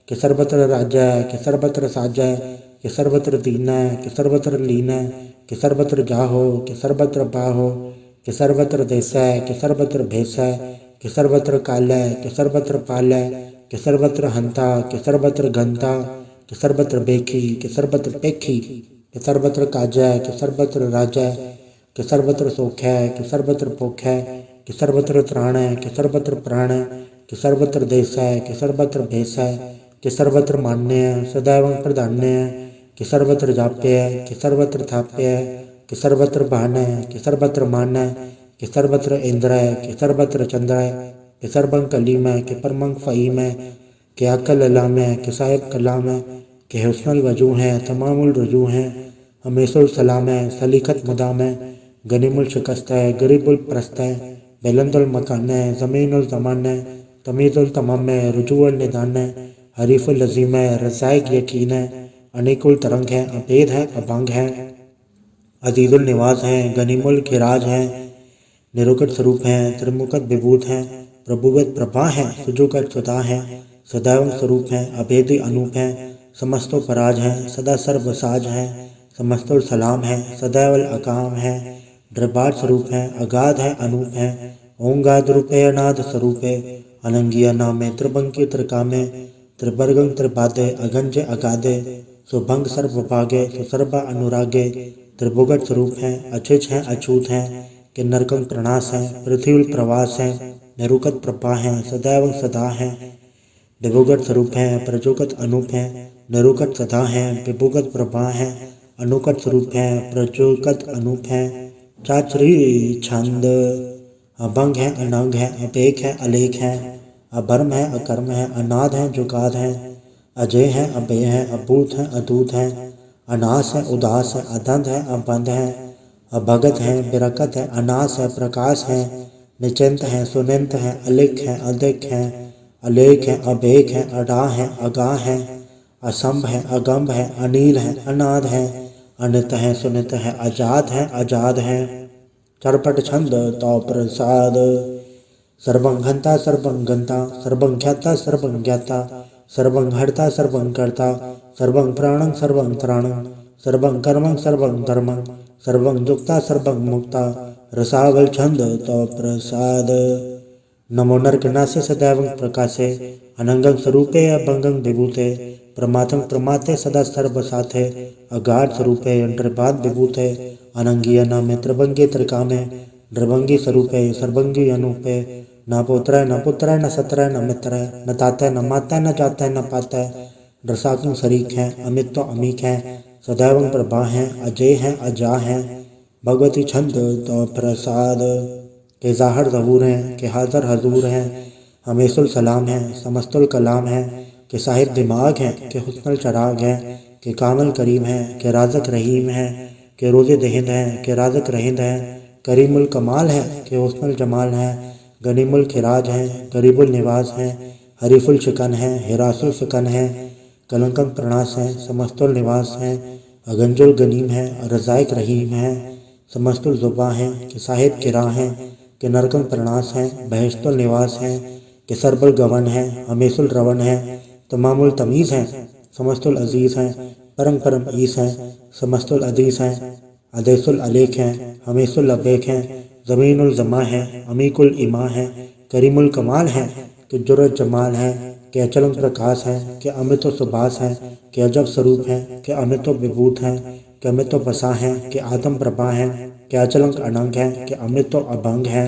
के सर्वत्र राज्य है के सर्वत्र साज है के सर्वत्र दीन है के सर्वत्र लीन है के सर्वत्र जाहो के सर्वत्र बाहो के सर्वत्र देश है के सर्वत्र भेष है के सर्वत्र काल है के सर्वत्र पाल है के सर्वत्र हंता के सर्वत्र घंता के सर्वत्र बेखी के सर्वत्र पेखी के सर्वत्र काज है के सर्वत्र राज है के सर्वत्र सोख है के सर्वत्र पोख है कि सर्वत्र त्राण है कि सर्वत्र प्राण है कि सर्वत्र देश है कि सर्वत्र भेष है कि सर्वत्र मान्य है सदैव प्रधान्य है कि सर्वत्र जाप्य है कि सर्वत्र थाप्य है कि सर्वत्र भान है कि सर्वत्र मान है कि सर्वत्र इंद्र है कि सर्वत्र चंद्र है कि सर्वं कलीम है कि परमं फ़हीम है कि अकल अलाम है कि साहिब कलाम है कि हुस्नुल वजू है तमामुल रुजू है हमेशुल सलाम है सलीखत मुदाम है गनीमुल शिकस्त है गरीबुल प्रस्त है बेलंदुल मकान है ज़मीनुल ज़मान है तमीज़ुल तमाम है रुजूअल निदान है हरीफुल लज़ीम है रज़ाइक यकीन है अनेकुल तरंग है अभेद है अभंग है अजीज़ुल निवास है गनीमुल खिराज है निरुकट स्वरूप है त्रिमुखत विभूत है प्रभुवत प्रभा है सुजुकट सुधा है सदैव स्वरूप है अभेदी अनूप है समस्तो पराज है सदा सर्वसाज है समस्तुल सलाम है सदैवल अकाम है द्रबार स्वरूप है अगाध है अनूप है ओंगाद रूपे अनाद स्वरूपे अनंगिया नामे त्रिभंगी त्रिकामे त्रिवर्गं त्रिपादे अगंजे अगाधे सुभंग सर्वभागे सुसर्वा अनुरागे त्रिभुगट स्वरूप है अचिच है अछूत है कि नरकं प्रणास है पृथ्वी प्रवास है निरुकत प्रभा है सदैव सदा है विभुगत स्वरूप है प्रजोगत अनूप है निरुकत सदा है विभुगत प्रभा है अनुकट स्वरूप है प्रजोगत अनूप है चाचरी छंद अभंग है अनंग है अपेक है अलेख है अभर्म है अकर्म है अनाद है जुगाद है अजय है अभय है अभूत है अदूत है अनास है उदास है अदंत है अबंध है अभगत है बिरकत है अनास है प्रकाश है निचिंत है सुनिंत है अलिख है अधिक है अलेख है अभेक है अडा है अगा है असंभ है अगम्भ है अनील है अनाद है अनित है सुनित है अजात है आजाद है चरपट छंद तो प्रसाद सर्वं घंता सर्वं गंता सर्वं ख्याता सर्वं ज्ञाता सर्वं हर्ता सर्वं कर्ता सर्वं प्राणं सर्वं त्राणं सर्वं कर्मं सर्वं धर्मं सर्वं दुक्ता सर्वं मुक्ता रसावल छंद तो प्रसाद नमो नरकनासे सदैव प्रकाशे अनंगं स्वरूपे अभंगं विभूते प्रमाथं प्रमाते सदा सर्वसाथे अगाध स्वरूपे अंतर्बाद विभूते अनंगिया नामे त्रिभंगी त्रिकामे द्रभंगी स्वरूपे सर्वंगी अनूपे न पुत्र न पुत्र न सत्र न मित्र न ताता न माता न जाता न पाता रसाकुं शरीक है अमित तो अमीक है सदैव प्रभा है अजय है अजा है भगवती छंद तो प्रसाद के ज़ाहिर ज़हूर हैं के हाज़र हजूर हैं हमेशुल सलाम है समस्तुल कलाम है के साहिब दिमाग है के हुस्नुल चराग है के कामल करीम है के राज़क रहीम है के रोज़े दहिंद है के राज़क रहिंद है करीमुल कमाल है के हुस्नुल जमाल है गनीमुल खिराज है गरीबुल निवास है हरीफुल शिकन है हिरासुल शिकन है कलंकम प्रणास है समस्तुल निवास है अगंजुल गनीम है रज़ाइक रहीम है समस्तुल जुबा है कि साहिब किरा है कि नरकम प्रणास है बहिश्तुल निवास है कि सरबुल गवन है हमेशुल रवन है तमामुल तमीज़ है समस्तुल अजीज़ है परम परम ईस है समस्तुल अदीस है अदेसुल अलेख है हमेशुल अबेक है ज़मीनुल जमा है अमीकुल इमा है करीमुल कमाल है कि जुरत जमाल है कि अचलम प्रकाश है कि अमितो सुभाष है कि अजब स्वरूप है कि अमितो विभूत है कि अमितो बसा है कि आदम प्रभा है कि अचलंक अनंग है कि अमितो अभंग है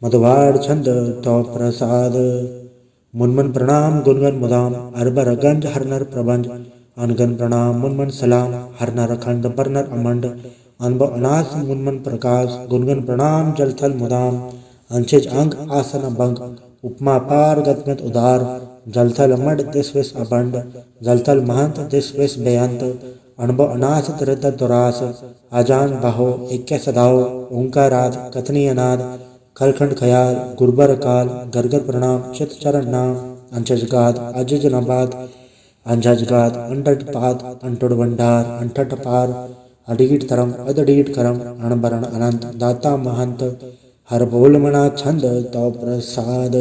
मधुवार छंद तो प्रसाद मुनमन प्रणाम गुनगन मुदाम अरबर गंज हरनर प्रबंज अनगन प्रणाम मुनमन सलाम हरनर अखंड बरनर अमंड अनब अनास मुनमन प्रकाश गुनगुन प्रणाम जल थल मुदाम अंशिज अंग आसन भंग उपमा पार गदगद उदार जलथल मड दिस विस अबंड जलथल महंत दिस विस बेअंत अनब अनास दृद दुरास अजान बहो इक्के सदाओ ओंकाराद कथनी अनाद खलखंड खयाल गुरबर काल गरगर प्रणाम चित चरण नाम अंशजगाद अजज नबाद अंजजगाद अंडट पाद अंटुड भंडार अंठट पार अडीट तरम अदडीट करम अणबरण अनंत दाता महंत हर बोल मना छंद तो प्रसाद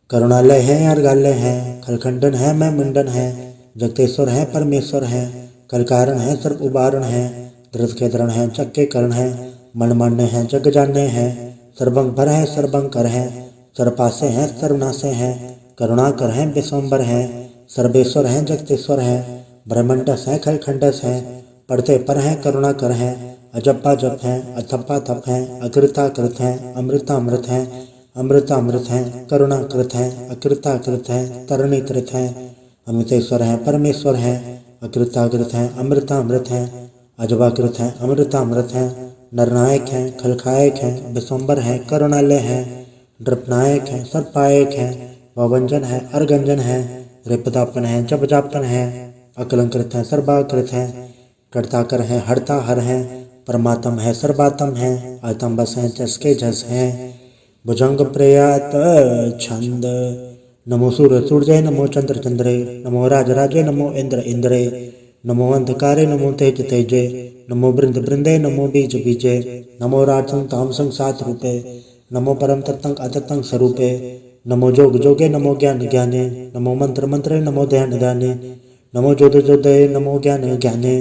करुणालय है अर्गालय है खलखंडन है मैं मुंडन है जगतेश्वर है परमेश्वर है कलकारण है सर्व उबारण है धृत के दरण है चक्के करण है मनमान्य है जग जाने हैं सर्वंग भर है सर्वंग कर है सर्वपासे हैं सर्वनाशे हैं करुणाकर हैं विश्वम्बर हैं सर्वेश्वर हैं जगतेश्वर हैं ब्रह्मंडस हैं खलखंडस हैं पढ़ते पर हैं करुणाकर हैं अजप्पा जप हैं अथप्पा थप हैं अकृता कृत हैं अमृता अमृत हैं अमृता अमृत हैं करुणा कृत हैं अकृता कृत हैं तरणी कृत हैं अमृतेश्वर हैं परमेश्वर हैं अकृता कृत हैं अमृता अमृत हैं अजबा कृत हैं अमृता अमृत हैं नरनायक हैं खलखायक हैं विश्वम्बर हैं करुणालय हैं नृपनायक हैं सर्पायक हैं ववंजन है अर्गंजन है रिपदापन है जपजापन है अकलंकृत हैं सर्वाकृत हैं कर्ताकर हैं हरता हर हैं परमात्म है सर्वात्म है आतम बस हैं जसके जस हैं भुजंग प्रयात छंद नमो सूर्य नमो चंद्र चंद्रे नमो राजराजे नमो इंद्र इंद्रे नमो अंधकारे नमो तेज तेजे नमो बृंद बृंदे नमो बीज बीजे नमो राजसंग तामसंग सात रूपे नमो परम तत्तंग अतत्तंग स्वरूपे नमो जोग जोगे नमो ज्ञान ज्ञाने नमो मंत्र मंत्रे नमो ध्यान ध्याने नमो जोध जोदे नमो ज्ञान ज्ञाने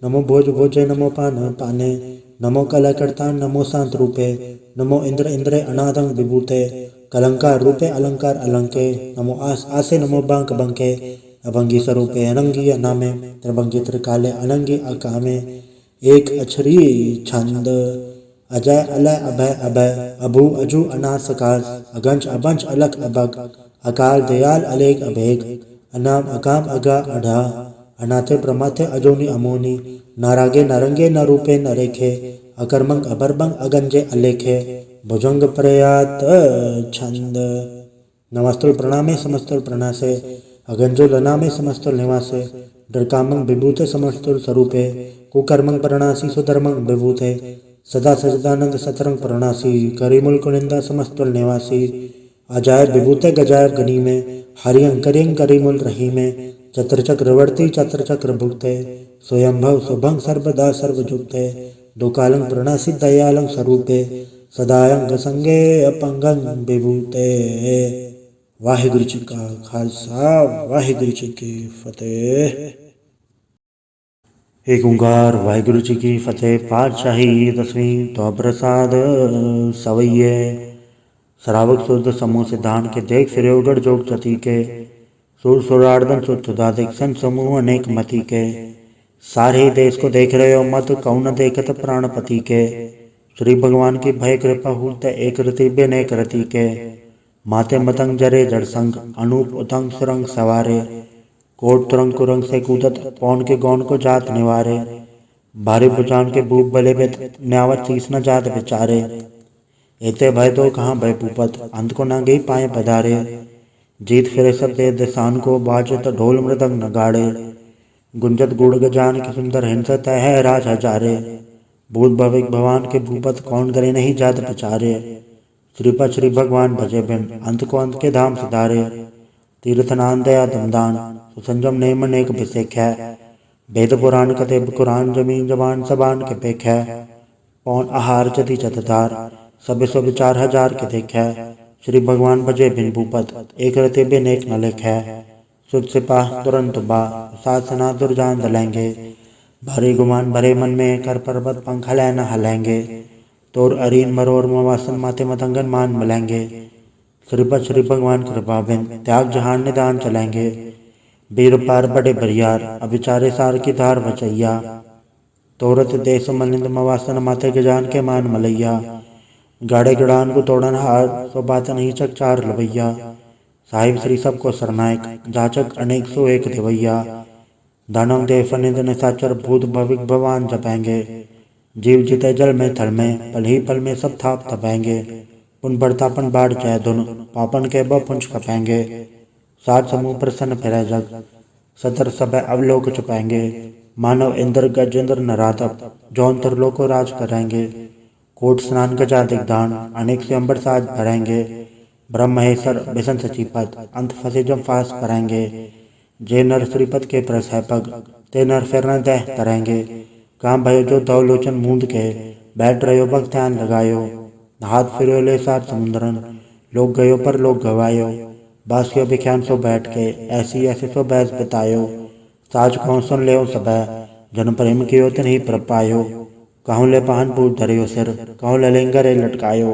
नमो भोज भोजे नमो पान पाने नमो कलकर्ता नमो शांत रूपे नमो इंद्र इंद्रे अनादंग विभूते कलंकार रूपे अलंकार अलंके नमो आस आसे नमो बांक बंके अभंगी स्वरूपे अनंगी अनामे त्रिभंगी त्रिकाले अनंगी अकामे एक अक्षरी छंद अजय अलय अभय अभय अभु अजु अनासकाल अगंच अबंच अलक अबग अकाल दयाल अलेग अभेग अनाम अकाम अगा अढ़ा अनाथे प्रमाथे अजोनी अमोनी नारागे नरंगे न रूपे न रेखे अकर्मंग अबरबंग अगंजे अलेखे भुजंग प्रयात छंद नमस्तुल प्रणामे समस्तुल प्रणासे अगंजो लनामे समस्तुल निवासे डरकामंग विभूते समस्तुल स्वरूपे कुकर्मंग प्रणासी सुधर्मंग विभूते सदा सजदानंद सतरंग प्रणासी करीमुल कुनिंदा समस्तुल निवासी अजायब विभूते गजायब गनी में हरियं करियं करीमुल रही में चत्र चक्रवर्ती चत्र चक्र भुक्ते स्वयंभव शुभंग सर्वदा सर्वजुक्ते दुकालंग प्रणासी दयालंग स्वरूपे सदायंग संगे अपंगंग विभूते। वाहिगुरु जी का खालसा वाहिगुरु जी की फतेह। एक ओंकार वाहिगुरु जी की फतेह। पातशाही 10वीं तो प्रसाद सवैये श्रावक शुद्ध समूह सिद्धांत के देख फिरे उगड़ जोग चती के सुर सुरार्दन सुदाधिक सन समूह अनेक मति के सारे देश को देख रहे हो मत कौन देखत प्राणपति के श्री भगवान की भय कृपा हूत एक रति बेनेक रति के माते मतंग जरे जड़ संग अनूप उतंग सुरंग सवारे कोट तुरंग कुरंग से कूदत पौन के गौन को जात निवारे भारी बुचान के भूप बले बेत न्यावत शीस न जात बेचारे एते भय तो कहाँ भय भूपत अंत को न गई पाए पधारे जीत फिरे सब दे दिसान को बाजत ढोल मृदंग नगाड़े गुंजत गुड़ गजान की सुंदर हिंसत है राज हजारे भूत भविक भगवान के भूपत कौन करे नहीं जात प्रचारे श्रीपद श्री भगवान भजे बिन अंत को अंत के धाम सुधारे तीर्थनान दया दमदान सुसंजम नेम नेक भिषेक है वेद पुराण कथे कुरान जमीन जबान सबान के पेख है पौन आहार जति चतधार सब सौ विचार हजार के देख है श्री भगवान भजे बिन भूपत एक रते बिन एक न लेख है सुध सिपाह तुरंत बा सासना दुर्जान दलेंगे भारी गुमान भरे मन में कर पर्वत पंख हलै न हलेंगे तोर अरीन मरोर मवासन माते मतंगन मान मलेंगे श्रीपद श्री भगवान कृपा बिन त्याग जहान निदान चलेंगे बीर पार बड़े बरियार अभिचारे सार की धार बचैया तोरत देश मलिंद मवासन माथे गजान के मान मलैया गाड़े गड़ान को तोड़न हार सो बात नहीं चकचार लवैया साहिब श्री सबको सरनायक जाचक अनेक सो एक देवैया दानव देव फनिंद निशाचर भूत भविक भगवान जपेंगे। जीव जिते जल में थल में पल ही पल में सब थाप थपेंगे। पुन बढ़तापन बाढ़ चाहे धुन पापन के पुंज खपेंगे। सात समूह प्रसन्न फिरे जग सतर सब अवलोक चुपेंगे। मानव इंद्र गजेंद्र नराधप जौन लोको राज करेंगे। कोट स्नान गजा दिग्दान अनेक से अंबर साज भरेंगे। ब्रह्म महेश्वर बिसन सचीपत अंत फंसे जब फास करेंगे। जे नर श्रीपद के प्रस है पग ते नर फिर न दह करेंगे। काम भयो जो दो लोचन मूंद के बैठ रहो भक्त ध्यान लगायो। हाथ फिरो ले सात समुद्रन लोग गयो पर लोग गवायो। बासियो विख्यान सो बैठ के ऐसी ऐसे सो बैस बितायो। साज कहूँ सुन ले सब जन प्रेम कियो तिन ही पर पायो। कहूँ ले पहन पूज धरियो सिर कहूँ ललिंगरे लटकायो।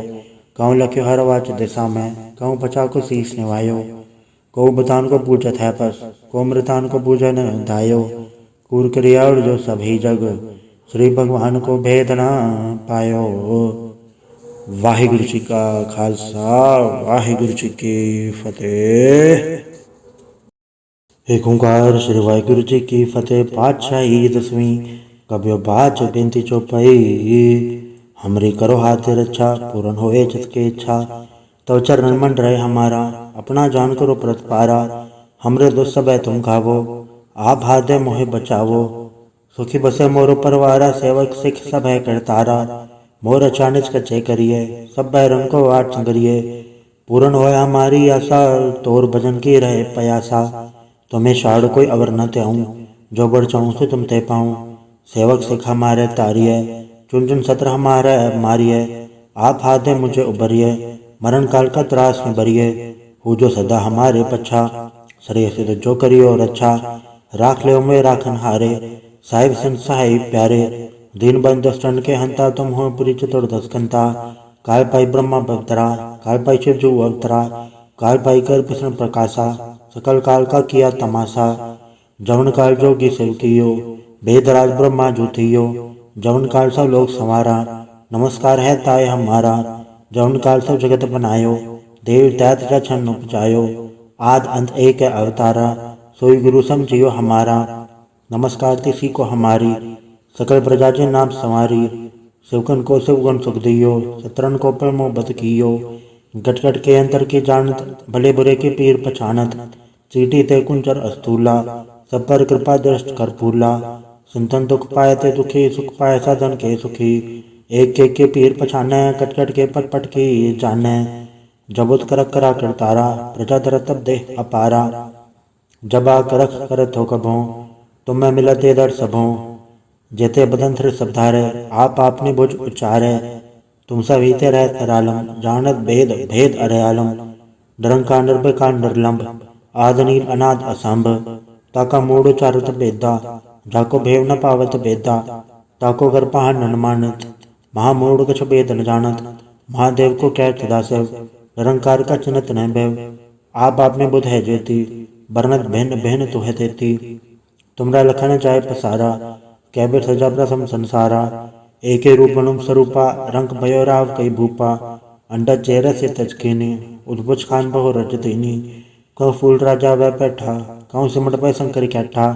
कहूँ लख्यो हर वाच दिशा में कहूँ पचा को शीश निवायो। को बतान को पूजत है पस को मृतान को पूजन धायो। कूर क्रिया जो सभी जग श्री भगवान को भेद ना पायो। वाहिगुरु जी का खालसा वाहिगुरु जी की फतेह। एक ओंकार श्री वाहिगुरु जी की फतेह। पातशाही 10वीं कब्यो बाच बेनती चौपाई। हमरी करो हाथ रक्षा पूर्ण होए जिसके इच्छा। तो चरण मन रहे हमारा अपना जान करो प्रतपारा। हमरे दुख सब तुम खावो आप हाथ मोहे बचावो। सुखी बसे मोरो परवारा सेवक सिख सब है करतारा। मोर अचानक कच्चे करिए सब बैरन को वाट संगरिए। पूर्ण होए हमारी आशा तोर भजन की रहे पयासा। तुम्हें शाड़ कोई अवर न त्याऊं जो बढ़ चाहूं से तुम ते पाऊं। सेवक सिख हमारे तारिये चुन चुन सत्र हमारे मारिये। आप हाथ मुझे उबरिए मरण काल का त्रास में बरिए। हो जो सदा हमारे पच्छा सरे से जो करियो रक्षा। राख ले में राखन हारे साहिब संत सहाय प्यारे। दीन बंद दस्टन के हंता तुम हो पुरी चतुर दस्कंता। काय पाई ब्रह्मा भक्तरा काय पाई शिव जो अवतरा। काय पाई कर कृष्ण प्रकाशा सकल काल का किया तमाशा। जवन काल जोगी शिव कियो वेदराज ब्रह्मा जूथियो। जवन काल सब लोग संवारा नमस्कार है ताय हमारा। जवन काल सब जगत बनायो देव दैत छन्न उपजायो। आद अंत एक अवतारा सोई गुरु समझियो हमारा। नमस्कार तिसी को हमारी सकल प्रजा जे नाम संवारी। शिवकन को शिवगुण सुख दियो शत्रन को परमो बद कियो। गट गट के अंतर की जानत भले बुरे के पीर पछानत। चीटी ते कुंचर अस्तूला सब पर कृपा दृष्ट कर फूला। संतन दुख पाए ते दुखी सुख पाए साधन के सुखी। एक के पीर पछाने कट कट के पट पट की जाने। जबुत करक करा करतारा प्रजा दर तब देह अपारा। जबा करख करत हो कभों तुम्हें मिलते दर सबों। जेते बदन थ्र सबधारे आप आपने भुज उच्चारे। तुम सब हीते रह तरालम जानत भेद भेद अरयालम। निरंकार निर्भयकार निर्लंब आदनील अनाद असंभ। ताका मूड उचारत बेदा जाको भेव न पावत बेदा। ताको घर पहाड़ न मानत महामूढ़ कछ भेद न जानत। महादेव को क्या सदाशिव निरंकार का चिन्हत न भैव। आप आपने बुध है ज्योति वर्णत भिन्न भिन्न तुह देती। तुमरा लखन जाय पसारा कैबिर सजा प्रथम संसारा। एके रूप अनुम स्वरूपा रंग भयो राव कई भूपा। अंडा चेहरा से तजकेनी उद्भुज खान बहु रजतीनी। कौ फूल राजा वह बैठा कौ सिमट पे शंकर कैठा।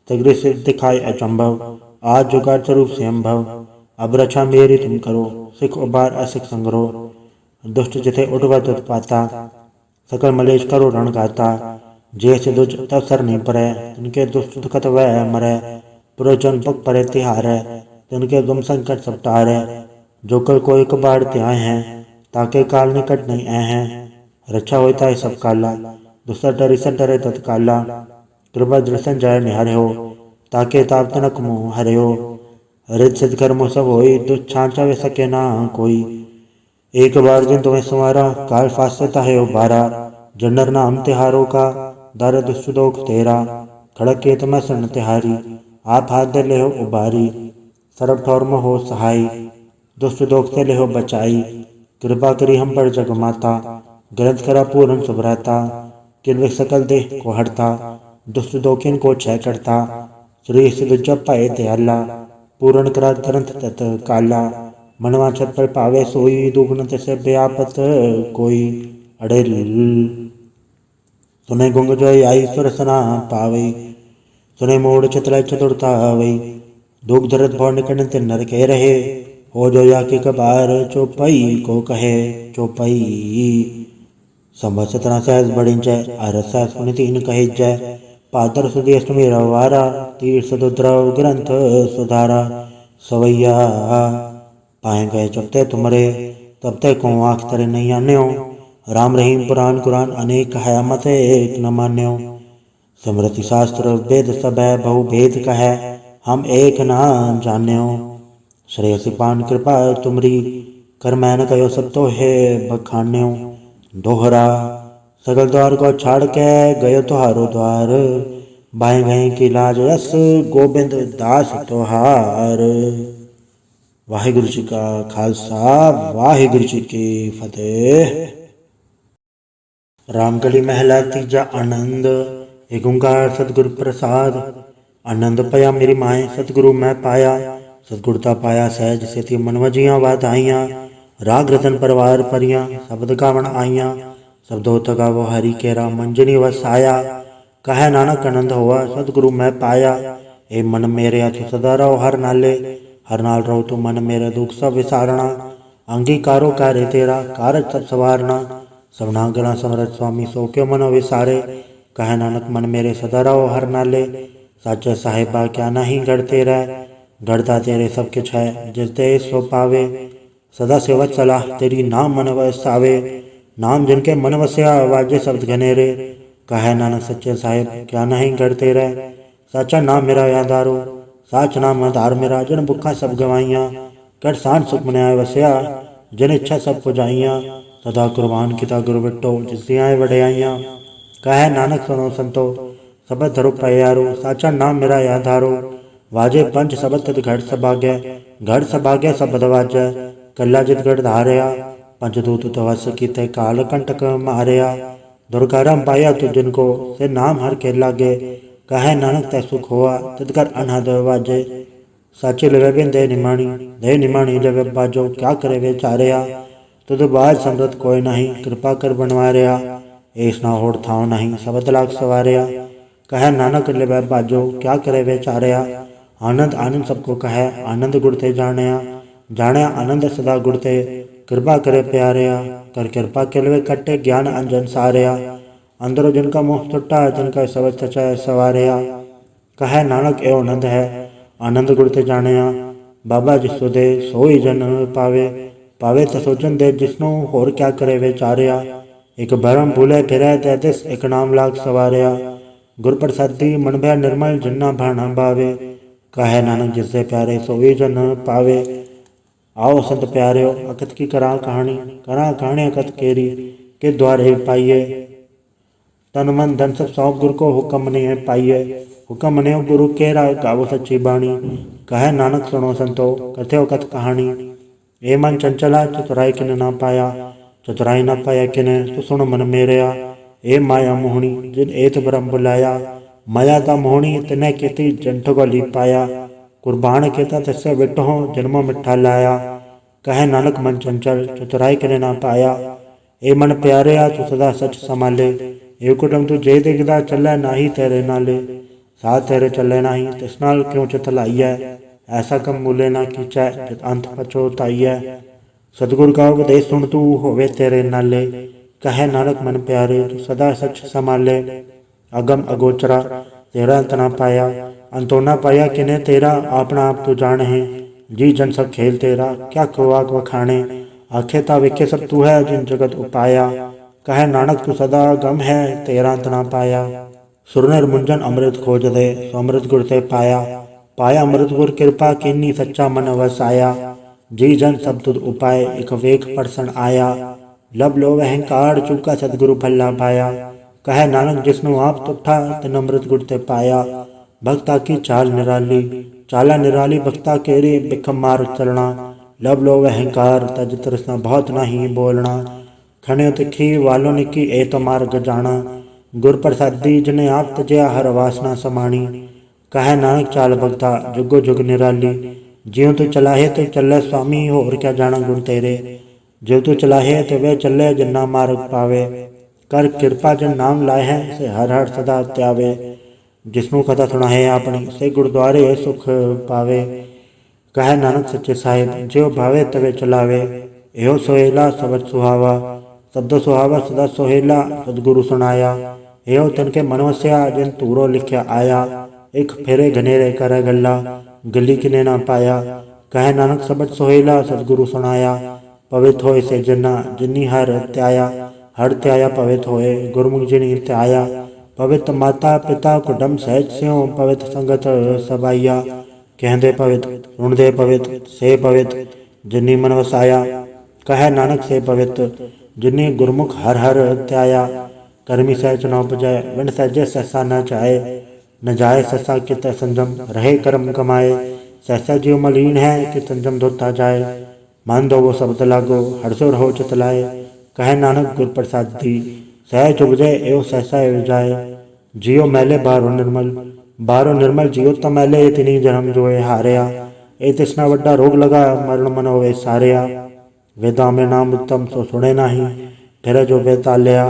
तगरे से दिखाए अचंभव आज जुगाड़ स्वरूप से अम्भव। अब रक्षा मेरी तुम करो सिख उबार असिख संग्रो। दुष्ट जिथे उठवत उत्पाता सकल मलेश करो रण गाता। जैसे दुज तब सर नहीं पड़े तिनके दुष्ट दुखत वह मरे। पुरोजन पग परे तिहारे तिनके दुम संकट सब टारे। जो कल कोई कबाड़ त्याए हैं ताके काल निकट नहीं आए हैं। रक्षा होता है सब काला दूसरा डरी सन डरे तत्काला। कृपा दृशन जाय निहारे हो ताके ताप तनक मुँह हरे हो। रित सिद्ध कर्मो सब होई दुच्छांचा वे सके ना कोई। एक बार जिन तुम्हें संवारा काल फासता है उबारा। जन्नर नाम तिहारों का दर दुष्टोख तेरा। खड़क के तुम्हें सन्न तिहारी आप हाथ दे ले हो उबारी। सर्व ठौर में हो सहाय दुष्ट दोख से ले हो बचाई। कृपा करी हम पर जग माता ग्रंथ करा पूर्ण सुभ्रता। किन्वे सकल देह को हरता दुष्ट दोखिन को क्षय करता। श्री सिद्ध जप पाए दयाला पूर्ण करा ग्रंथ तत् काला। मनवा छत पर पावे सोई दुगुण से व्यापत कोई। अड़े सुने गुंग जो आई सुरसना पावे सुने मोड़ चितलय चतुरता वही, दुख दर्द भौर निकटन ते नरके रहे। हो जो या के कबार चौपाई को कहे चौपाई। संवत सतना सहज बढ़िंचै, अरस सहज पुनि तीन कहे जय। पादर सुधी अष्टमी रवारा, तीर सदुद्रव ग्रंथ सुधारा। सवैया पाए गए चपते तुमरे, तब ते को आँख तरे नहीं आन्यो। राम रहीम पुराण कुरान अनेक है, मत एक न मान्यो। स्मृति शास्त्र वेद सब है, बहु भेद कहे हम एक न जान्यो। श्रेयसी पान कृपा तुमरी, कर मैन कयो सब तो है बखान्यो। दोहरा सगल द्वार को छाड़ के गयो तुहारो द्वार। बाएं गए की लाज रस गोबिंद दास तुहार। वाहिगुरु जी का खालसा, वाहिगुरु जी की फतेह। रामगढ़ी महला तीजा आनंद। एक ओंकार सतगुरु प्रसाद। आनंद पया मेरी माए, सतगुरु मैं पाया। सतगुरता पाया सहज सेती मन वजियां वाधाइयां। राग रतन परवार परियां, शब्द गावण आइयां। शब्दों तगावो हरि केरा, मंजनी वसाया। कहे नानक आनंद हुआ, सतगुरु मैं पाया। ए मन मेरे अथु सदा रहो हर नाले। हर नाल रहो तू मन मेरे, दुख सब विसारणा। अंगीकारो कार्य तेरा, कारज सब सवारना। सबना गणा समरथ स्वामी, सो क्यों मनो विसारे। कहे नानक मन मेरे सदा रहो हर नाले। साचे साहिबा क्या नहीं गढ़ते रह। गढ़ता तेरे सब किछ है, जिस दे सो पावे। सदा सेवत सलाह तेरी, नाम मन वसावे। नाम जिनके मन वसया, वाजे शब्द घनेरे। कहे नानक सच्चे साहिब क्या नहीं गढ़ते रह। साचा नाम मेरा यादारो, साच नाम आधार मेरा। जिन भुखा सब गवाइयाँ, कर सांझ सुख मन आए वसया। जिन इच्छा सब पुजाइयाँ, सदा कुर्बान किता गुरु बिटो, जिससे आए वड्याइयाँ। कहे नानक सुनो संतो, सबद धरो प्यारो। साचा नाम मेरा यादारो, वाजे पंच सबद तद घट सभाग्य। घट सभाग्य सबद वाजै, कल्ला जित गढ़ धारया। पंचदूत तवस कीते, काल कंटक मारया। दुर्गाराम पाया तु जिनको, से नाम हर के लागे। कहे नानक तै सुख हुआ, तदकर अनहद वाजे। साचे लवे बिन दे निमाणी, दे निमाणी लवे बाजो। क्या करे वे चारया, तुद बाज समरत कोई नहीं। कृपा कर बनवारया, ऐस ना होड़ थाव नहीं। सबद लाख सवारया, कहे नानक लवे बाजो। क्या करे वे चारया, आनंद आनंद सबको कहे। आनंद गुड़ते जाणया, जाणया आनंद सदा गुड़ते। कृपा करे प्यारया, कर कृपा के लवे कट्टे। ज्ञान अंजन सारया, अंदरो जिनका मोह टुटा। जिनका सबद सचा सवारया। कहे नानक एवं आनंद है, आनंद गुड़ते जाणया। बाबा जिसो दे सोई जन पावे। पावे तसो जन दे, जिसनो होर क्या करे वे चारया। एक भरम भूले फिरै तै तिस, एक नाम लाग सवारया। गुर प्रसादी मन भय निर्मल, जिन्ना भाना भावे। कहे नानक जिससे प्यारे, सोई जन पावे। आओ संत प्यारे, अकत की करा कहानी। करा कहानी अकत केरी, के द्वारे पाइये। तन मन धन सब सौंप गुरु को, हुक्म ने पाइये। हुक्म ने गुरु केरा, गावो सच्ची बाणी। कहे नानक सुनो संतो, कथ्यो कथ कहानी। ए मन चंचला, चतुराई किन ना पाया। चतुराई न पाया किने, तो सुन मन मेरया। ए माया मोहनी, जिन एत ब्रह्म बुलाया। माया ता मोहनी, तिने केती जंठ को ली पाया। कुर्बान केता तिससे विटहो, जन्मो मिठा लाया। कहे नानक मन चंचल, चतुराई किने ना पाया। ए मन प्यारया, तू सदा सच संभाले। ए कुटुम तू जे दिखदा, चलै नाही तेरे नाले। साथ तेरे चले नाही, तिस नाल क्यों चित लाइयै। ऐसा कम मूले ना कीचै, जित अंत पछोताइयै। सतगुर का उपदेश सुन तू, होवे तेरे नाले। कहे नानक मन प्यारे, तू सदा सच संभाले। अगम अगोचरा, तेरा अंत ना पाया। अंतो ना पाया किने तेरा, अपना आप तू जान है। जी जन सब खेल तेरा, क्या खुआक वखाणे। आखे ता विखे सब तू है, जिन जगत उपाया। कहे नानक तू सदा गम है, तेरा अंत ना पाया। सुरनर मुंजन अमृत खोज दे, सो अमृत गुर ते पाया। पाया अमृत गुर कृपा, कीनी सच्चा मन वसाया। जी जन सब तुद उपाय, एक वेख परसन आया। लब लो अहंकार, चूका सतगुरु भला पाया। कहे नानक जिसनु आप तुठा, तिन अमृत गुर ते पाया। भक्ता की चाल निराली, चाला निराली भक्ता केरी। बिखम मार चलना, लब लो अहंकार, तज तृष्णा बहुत नहीं बोलना। खण्यो तिखी वालो निकी, ए तो मार्ग जाना। गुर प्रसादी जिने आप तजया, हर वासना समाणी। कहे नानक चाल भगता, जुगो जुग निराली। ज्यों तू चलाहे तो चले स्वामी, होर क्या जाना गुण तेरे। जो तू चलाहे तो वे चले, जिन्ना मार्ग पावे। कर कृपा जिन नाम लाए हैं, से हर हर सदा त्यावे। जिसनों कथा सुनाए अपनी से गुरुद्वारे सुख पावे। कहे नानक सच्चे साहिब जो भावे तवे चलावे। एहो सोहेला सबद सुहावा सदो सुहावा सदा सोहेला सतगुरु सुनाया। एहो तनके मन वस्या जिन तूरो लिखिया आया। एक फेरे घनेरे करे गल्ला गली किने ना पाया। कहे नानक सबद सोहेला सतगुरु सुनाया। पवित्र होए से जन्ना जिन्नी हर त्याया। हर त्याया पवित्र होए गुरमुख जिनी त्याया। पवित्र माता पिता कुटुंब सहज स्यों पवित्र संगत सबाइया। कहते पवित्र सुनते पवित्र से पवित्र जिन्नी मन वसाया। कहे नानक से पवित्र जिन्नी गुरमुख हर हर त्याया। कर्मी सहज न उपजय विन सहजे सहसा न चाहे। न जाए सहसा कित संजम रहे कर्म कमाए। सहसा जीव मलिन है कि संजम धोता जाए। मान दो वो शब्द लागो हर्षो रहो चितलाए। कहे नानक गुर प्रसाद दी सहज उपजय एवं सहसा जाए। जियो मैले बारो निर्मल जियो तो मैले इतनी जन्म जोए हारिया। ए तिसना वड्डा रोग लगा मरण मन होवे सारिया। वेदा में नाम उत्तम सो सुने नाही फिर जो बेतालिया।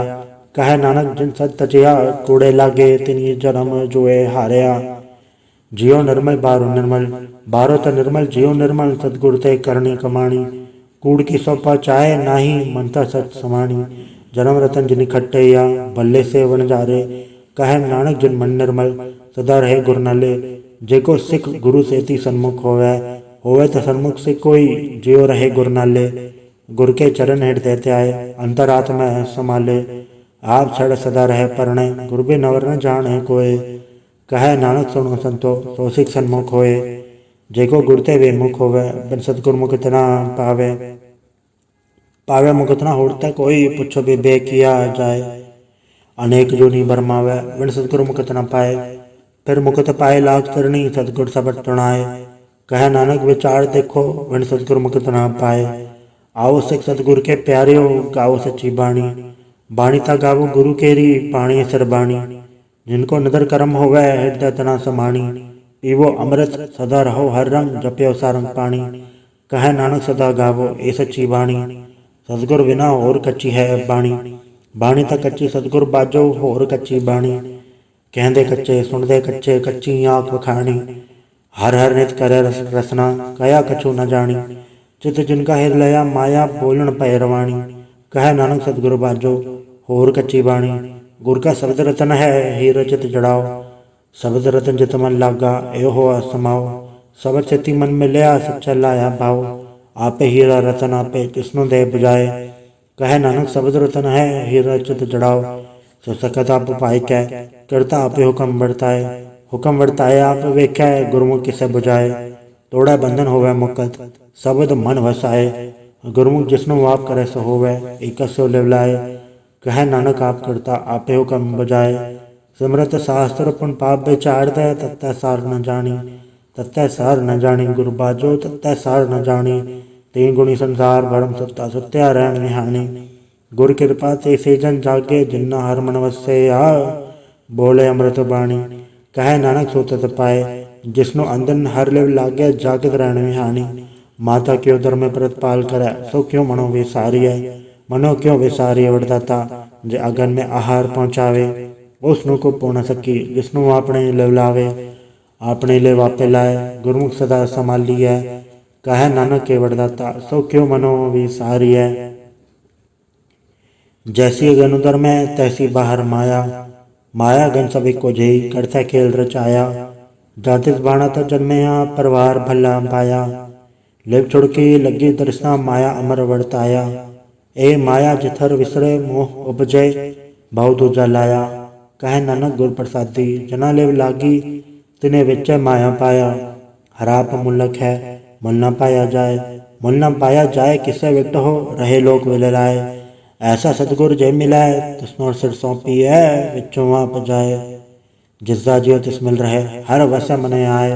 कहे नानक जिन सत तजिया कूड़े लागे तिनी जन्म जोए हारिया। जियो निर्मल बारो तो निर्मल जियो निर्मल सतगुर ते करनी कमाणी। कूड़ की सौपा चाहे नाही मनता सच समाणी। जन्म रतन जिन खट्टैया भल्ले से वन जारे। कहे नानक जिन मन निर्मल सदा रहे गुर नाले। जेको सिख गुरु सेती सन्मुख होवे तो सन्मुख से कोई जियो रहे गुर नाले। गुर के चरण हृदय त्याय अंतरात्मा संभाले। आप छड़ सदा रहे परणे गुर भी नवर न जाने कोय। कहे नानक सुनो संतो सो सिख सन्मुख होए। जेको गुरते वे मुख होवे बिन सतगुर मुख इतना पावे मुख इतना होड़ते कोई पुछो भी बे किया जाए। अनेक जोनी बरमावे बिन सतगुर मुख इतना पाए। फिर मुकुत पाए लाख तरणी सतगुर सबट तुणाए। कहे नानक विचार देखो बिन सतगुर मुख इतना पाए। आओ सिख सतगुर के प्यारे हो गाओ सच्ची बाणी। बाणी ता गावो गुरु केरी पाणी सिर बाणी। जिनको नदर कर्म होवे हृदय तना समाणी। पीवो अमृत सदा रहो हर रंग जप्यो सारंग पाणी। कहे नानक सदा गावो ए सच्ची बाणी। सतगुर बिना होर कच्ची है बाणी। बाणी ता कच्ची सतगुर बाजो होर कच्ची बाणी। कहते कच्चे सुनते कच्चे कच्ची आँख वखाणी। हर हर नित करे रसना कया कछु न जानी। चित जिनका हिर लया माया बोलन पैरवाणी। कहे नानक सतगुरु बाजो होर कच्ची बाणी। गुर का शब्द रतन है हीर चित जड़ाओ। शब्द रतन जित मन लागा ए हो समाओ। शब्द चिति मन में लिया सच्चा लाया भाव। आपे हीरा रतन आपे किसनो दे बुझाए। कहे नानक शब्द रतन है हीरा चित जड़ाओ। सो सकत आप पाई कै करता आपे हुक्म वर्ताए। हुक्म वर्ताए आप वेख्या गुरमुख किसे बुझाए। तोड़ा बंधन होवे मुकत शब्द मन वसाए। गुरमुख जिसनु आप करे सो होवे एक सो लिवलाए। कहे नानक आप करता आपे हुक्म बजाए। सिमरत शास्त्र पुन पाप विचार दे तत्तै सार न जानी। तत्तै सार न जानी गुरु बाजो तत्तै सार न जानी। तीन गुणी संसार भरम सत्ता सत्या रहन निहानी। गुर कृपा ते से जन जागे जिन्ना हर मन वसे आ। बोले अमृत बाणी कहे नानक सो तत पाए। जिसनो अंदन हर लिव लागे जागत रहन निहानी। माता क्यों धर्म प्रतिपाल करे सो क्यों मनो विसारिय। मनो क्यों विसारिय वरदाता जे अगन में आहार पहुँचावे। उसनु को पौना सकी जिसनु आपने लिवलावे। आपने ले वापे लाए गुरमुख सदा संभालिय। कहे नानक के वरदाता सो क्यों मनो विसारिय। जैसी अगन उदर में तैसी बाहर माया। माया गन सभी को जई करते खेल रचाया। जातिस बाणा तो जन्मया परिवार भला पाया। लिव छुड़की लगी दर्शना माया अमर वर्ताया। ए माया जिथर विसरे मोह उपजय भाव दूजा लाया। कहे नानक गुर प्रसादी जना लिव लागी तिने विच माया पाया। हराप मुलक है मुल न पाया जाए। मुल न पाया जाए किसे विट हो रहे लोक विलराए। ऐसा सतगुर जय मिलाए तिसनो सिर सौंपी है विचों आप जाए। जिसदा जियो तिस मिल रहे हर वस मन आए।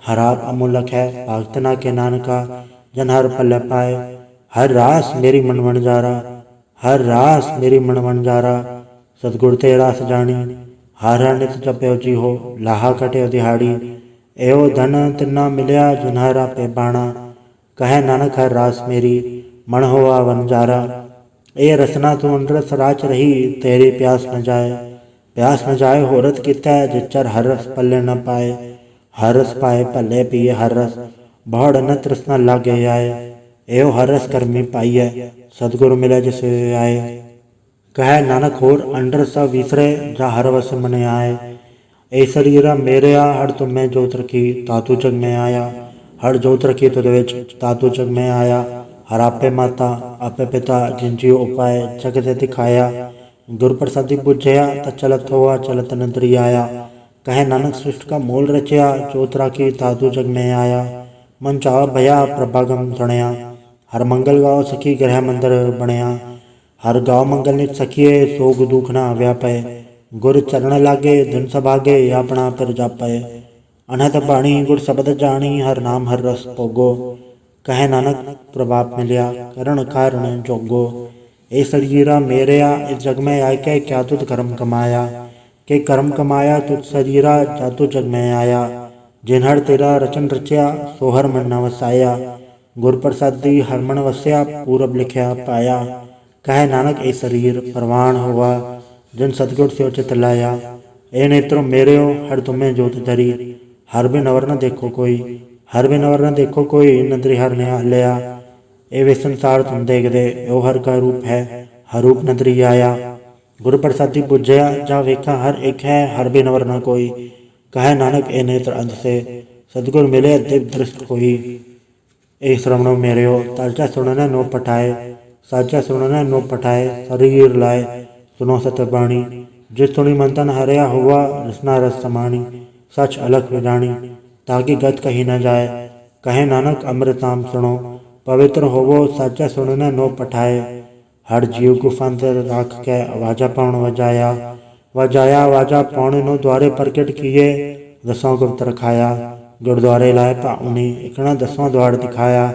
हराप अमूलक है भक्तना के नानका जन हर पल पाए। हर रास मेरी मन वणजारा हर रास मेरी मन वणजारा। सतगुर ते रास जानी हर हर नित जप्यो जी हो लाहा कटे दिहाड़ी। एहो धन तिन्ना मिलया जिन हर आपे बाणा। कहे नानक हर रास मेरी मन होवा वनजारा। ए रसना तू अनरस राच रही तेरी प्यास न जाए। प्यास न जाए होरत कितै, जिचर हर रस पल्ले न पाए। हर रस पाए भले पिए हर रस, बहुड़ न तृष्णा लागे आए। एहो हर रस कर्मी पाइय, सतगुरु मिले जिसे आए। कह नानक होर अंडर सा विसरे, जा हर वस मन आए। ए शरीरा मेरेया, हर तुम में जोत रखी तातू जग में आया। हर जोत रखी तुद विच तातू जग में आया। हर आपे माता आपे पिता, जिन जियो उपाय जग ते दिखाया। गुर प्रसादी बुझया, ता चलत हुआ चलत नदरी आया। कहे नानक सृष्ट का मूल रचया, जोत राखी तातू जग में आया। मन चाव भया प्रभागम सुनया, हर मंगल गाओ सखी गृह मंदिर बनया। हर गाँव मंगल नित सखिए, सोग दुख ना व्यापय। गुर चरण लागे दिन सभागे, अपना फिर जापय। अनहत बाणी गुर शब्द जानी, हर नाम हर रस भोगो। कहे नानक प्रभाव मिलया, करण कारण जोगो। ए शरीरा मेरेया, इस जग में आय के क्या तुझ कर्म कमाया। के कर्म कमाया तुझ शरीरा, जातु जग में आया। जिन हर तेरा रचन रचया, सोहर मन न वसाया। गुर प्रसादी हर मन वसया, पूरब लिखया पाया। कहे नानक ए शरीर परवान हुआ, जिन सतगुर से चित लाया। ए नेत्रों मेरेओ, हर तुम्हें जोत धरी। हर बिन अवर न देखो कोई, हर बिन अवर न देखो कोई, नदरी हर ने लिया। ए वे संसार तुम देख दे, ओ हर का रूप है, हर रूप नदरी आया। गुरु प्रसादी बुझया, जा वेखा हर एक है, हर बिन अवर न कोई। कहे नानक ए नेत्र अंध से, सतगुर मिले दिव्य दृष्ट कोई। ए श्रवणों मेरेओ, ताजा सुनने नो पठाए। साचा सुनने नो पठाए, शरीर लाए सुनो सतबाणी। जिस सुनी मन तन हरया हुआ, रसना रस समानी। सच अलख विजानी, ताकि गत कही न जाए। कहे नानक अमृताम सुनो, पवित्र होवो साचा सुनने नो पठाए। हर जीव को फंत राख के, आवाजा पाउन वजाया। वजाया आवाजा पाउन नो द्वारे प्रकट किए, दसों गुप्त रखाया। गुरुद्वारे लाए पाउनी, इकना दसों द्वार दिखाया।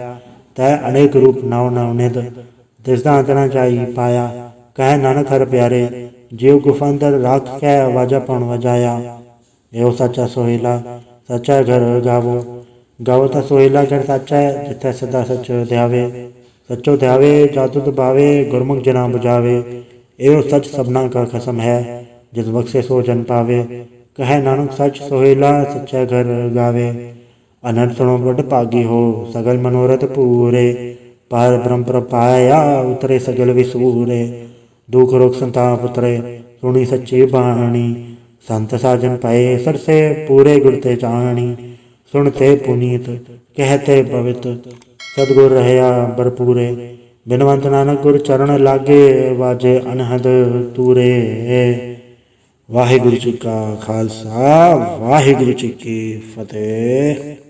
तय अनेक रूप नव नवनिध, दिसदा अंत न जाई पाया। कहे नानक हर प्यारे, जीव गुफा अंदर राख के, आवाजा पाउन वजाया। एहो सच्चा सोहेला, सच्चा घर गावो। गावो ता सोहेला घर सच्चा, जिथे सदा सच ध्यावे। सच्चो ध्यावे जातु भावे, गुरमुख जना बुझावे। एहो सच सबना का खसम है, जिस बख्शे सो जन पावे। कहे नानक सच सोहेला, सच्चा घर गावे। अनंत सुनो बड़ भागी हो, सगल मनोरथ पूरे। पार ब्रह्म पर पाया, उतरे सगल विसूरे। दुख रोग संताप उतरे, सुनी सच्ची बाणी। संत साजन पाए सरसे, पूरे गुरते जानी। सुनते पुनीत कहते पवित, सदगुर रहया भरपूरे। बिनवंत नानक गुर चरण लागे, वाजे अनहद तूरे। वाहिगुरु जी का खालसा, वाहिगुरु जी की फतेह।